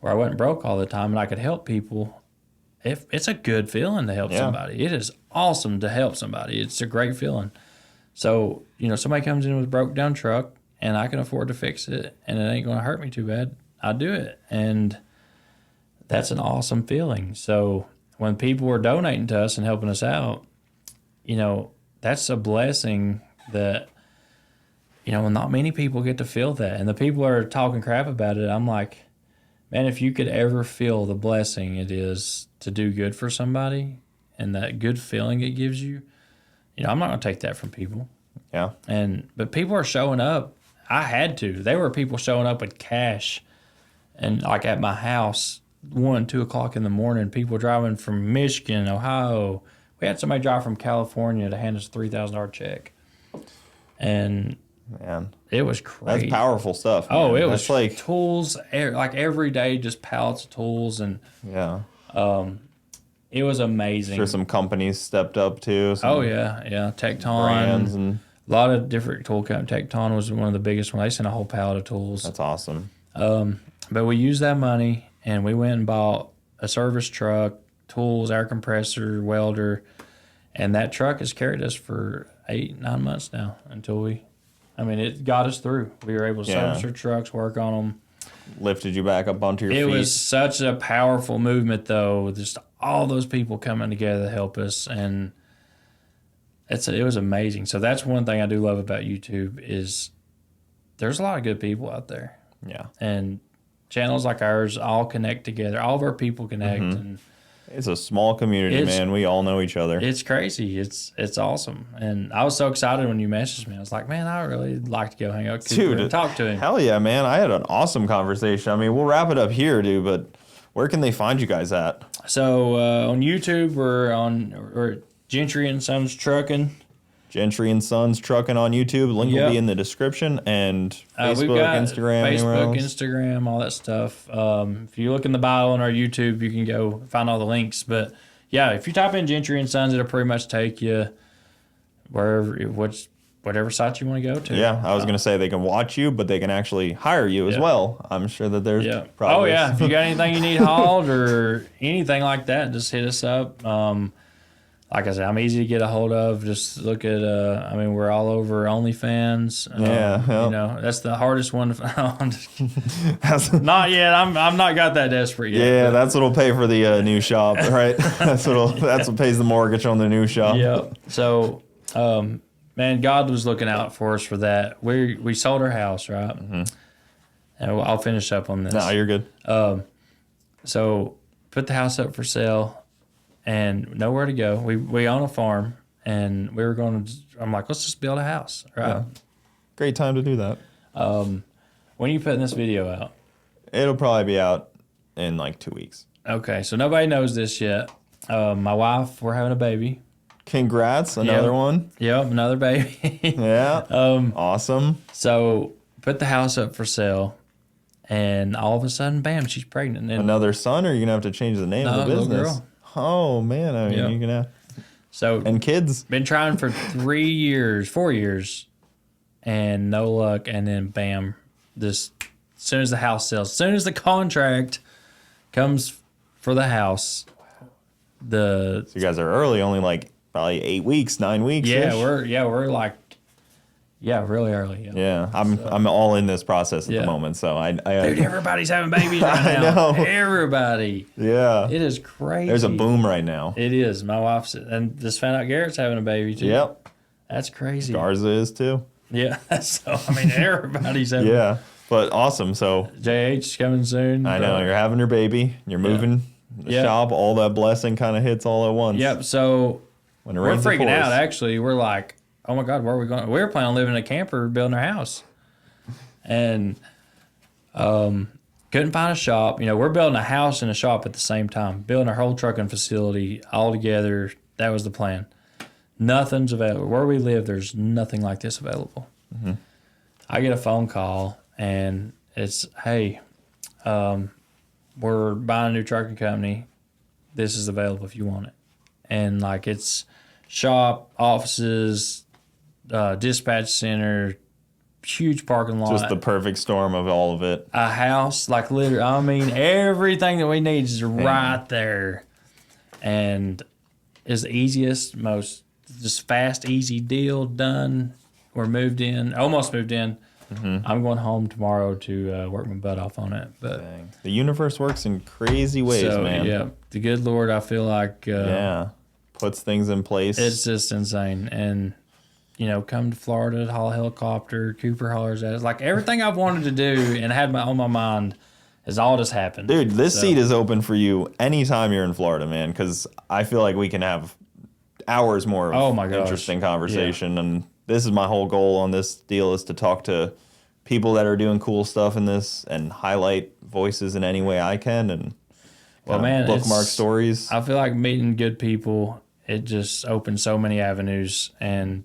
where I wasn't broke all the time, and I could help people, it's a good feeling to help somebody. It is awesome to help somebody. It's a great feeling. So, somebody comes in with a broke down truck, and I can afford to fix it, and it ain't going to hurt me too bad. I do it, and that's an awesome feeling. So when people were donating to us and helping us out, that's a blessing that, not many people get to feel that. And the people that are talking crap about it, I'm like, man, if you could ever feel the blessing it is to do good for somebody and that good feeling it gives you, I'm not going to take that from people. Yeah. But people are showing up. I had to. There were people showing up with cash and like at my house, 1, 2 o'clock in the morning, people driving from Michigan, Ohio. We had somebody drive from California to hand us a $3,000 check. And Man, it was crazy. that's powerful stuff. Oh, man. it That's was like tools, like every day, just pallets of tools. And yeah. it was amazing. Sure, some companies stepped up too. Oh, yeah. Tecton. Brands and A lot of different tool companies. Tecton was one of the biggest ones. They sent a whole pallet of tools. that's awesome. But we used that money and we went and bought a service truck, tools, air compressor, welder, and that truck has carried us for 8-9 months now it got us through. We were able to service our trucks, work on them. Lifted you back up onto your feet. It was such a powerful movement, though. Just all those people coming together to help us, and it was amazing. So that's one thing I do love about YouTube is there's a lot of good people out there. Yeah. And channels like ours all connect together. All of our people connect. Mm-hmm. And It's a small community, man. We all know each other. it's crazy. It's awesome. And I was so excited when you messaged me. I was like, man, I really like to go hang out with Cooper and talk to him. Hell yeah, man. I had an awesome conversation. I mean, we'll wrap it up here, dude, but where can they find you guys at? So on YouTube, we're Gentry and Sons Trucking. Gentry and Sons Trucking on YouTube. Link will be in the description. And Facebook, we've got Instagram, Facebook, Instagram, all that stuff. If you look in the bio on our YouTube, you can go find all the links. But yeah, if you type in Gentry and Sons, it'll pretty much take you whatever site you want to go to. Yeah, I was going to say they can watch you, but they can actually hire you as well. I'm sure that there's probably. Oh, yeah. If you got anything you need hauled or anything like that, just hit us up. Like I said, I'm easy to get a hold of. Just look at, we're all over OnlyFans. That's the hardest one to find. Not yet. I'm not got that desperate yet. Yeah, that's what'll pay for the new shop, right? that's what pays the mortgage on the new shop. Yep. So, man, God was looking out for us for that. We sold our house, right? Mm-hmm. And I'll finish up on this. No, you're good. So, put the house up for sale. And nowhere to go. We own a farm, and we were going to. I'm like, let's just build a house, right? Yeah. Great time to do that. When are you putting this video out? It'll probably be out in like 2 weeks. Okay, so nobody knows this yet. My wife, we're having a baby. Congrats, another one. Yep, another baby. Yeah. Awesome. So put the house up for sale, and all of a sudden, bam, she's pregnant. And another son, or you're gonna have to change the name of the business? Little girl. Oh man, I mean, you're gonna. So and kids. Been trying for 4 years, and no luck. And then bam, as soon as the house sells, as soon as the contract comes for the house, So you guys are early, only like probably 8 weeks, 9 weeks. Yeah, we're like. Yeah, really early. Yeah, I'm all in this process at the moment, so I dude, everybody's having babies right now. I know. Everybody. Yeah. It is crazy. There's a boom right now. It is. My wife's, and just found out Garrett's having a baby too. Yep. That's crazy. Garza is too. Yeah. So everybody's having. Yeah, but awesome. So JH is coming soon. I know you're having your baby. You're moving the shop. All that blessing kind of hits all at once. Yep. So when it we're rains, freaking out. Actually, we're like, oh my God, where are we going? We were planning on living in a camper, building our house, and couldn't find a shop. We're building a house and a shop at the same time, building our whole trucking facility all together. That was the plan. Nothing's available. Where we live, there's nothing like this available. Mm-hmm. I get a phone call, and it's, hey, we're buying a new trucking company. This is available if you want it. And it's shop, offices, dispatch center, huge parking lot. Just the perfect storm of all of it. A house, literally, everything that we need is right there. And is the easiest, most just fast, easy deal done. We're almost moved in. Mm-hmm. I'm going home tomorrow to work my butt off on it. But dang. The universe works in crazy ways, man. Yeah, the good Lord, I feel like puts things in place. It's just insane. And come to Florida, haul a helicopter, Cooper hollers at us. Everything I've wanted to do and had on my mind has all just happened. Dude, this seat is open for you anytime you're in Florida, man, because I feel like we can have hours more of interesting conversation. Yeah. And this is my whole goal on this deal is to talk to people that are doing cool stuff in this and highlight voices in any way I can and bookmark stories. I feel like meeting good people, it just opens so many avenues, and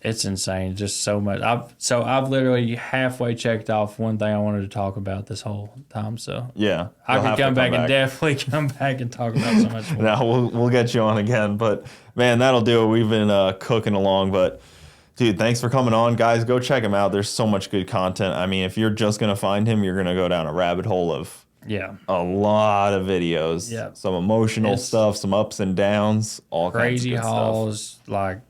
it's insane. Just so much. I've literally halfway checked off one thing I wanted to talk about this whole time. So yeah, I could come back and definitely come back and talk about so much more. No, we'll get you on again. But man, that'll do it. We've been cooking along. But dude, thanks for coming on, guys. Go check him out. There's so much good content. I mean, if you're just gonna find him, you're gonna go down a rabbit hole of a lot of videos. Yeah, some emotional stuff, some ups and downs, all crazy kinds of hauls, stuff. like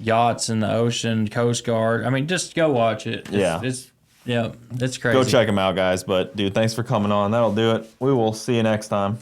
yachts in the ocean, Coast Guard. I mean, just go watch it. It's crazy. Go check him out, guys. But dude, thanks for coming on. That'll do it. We will see you next time.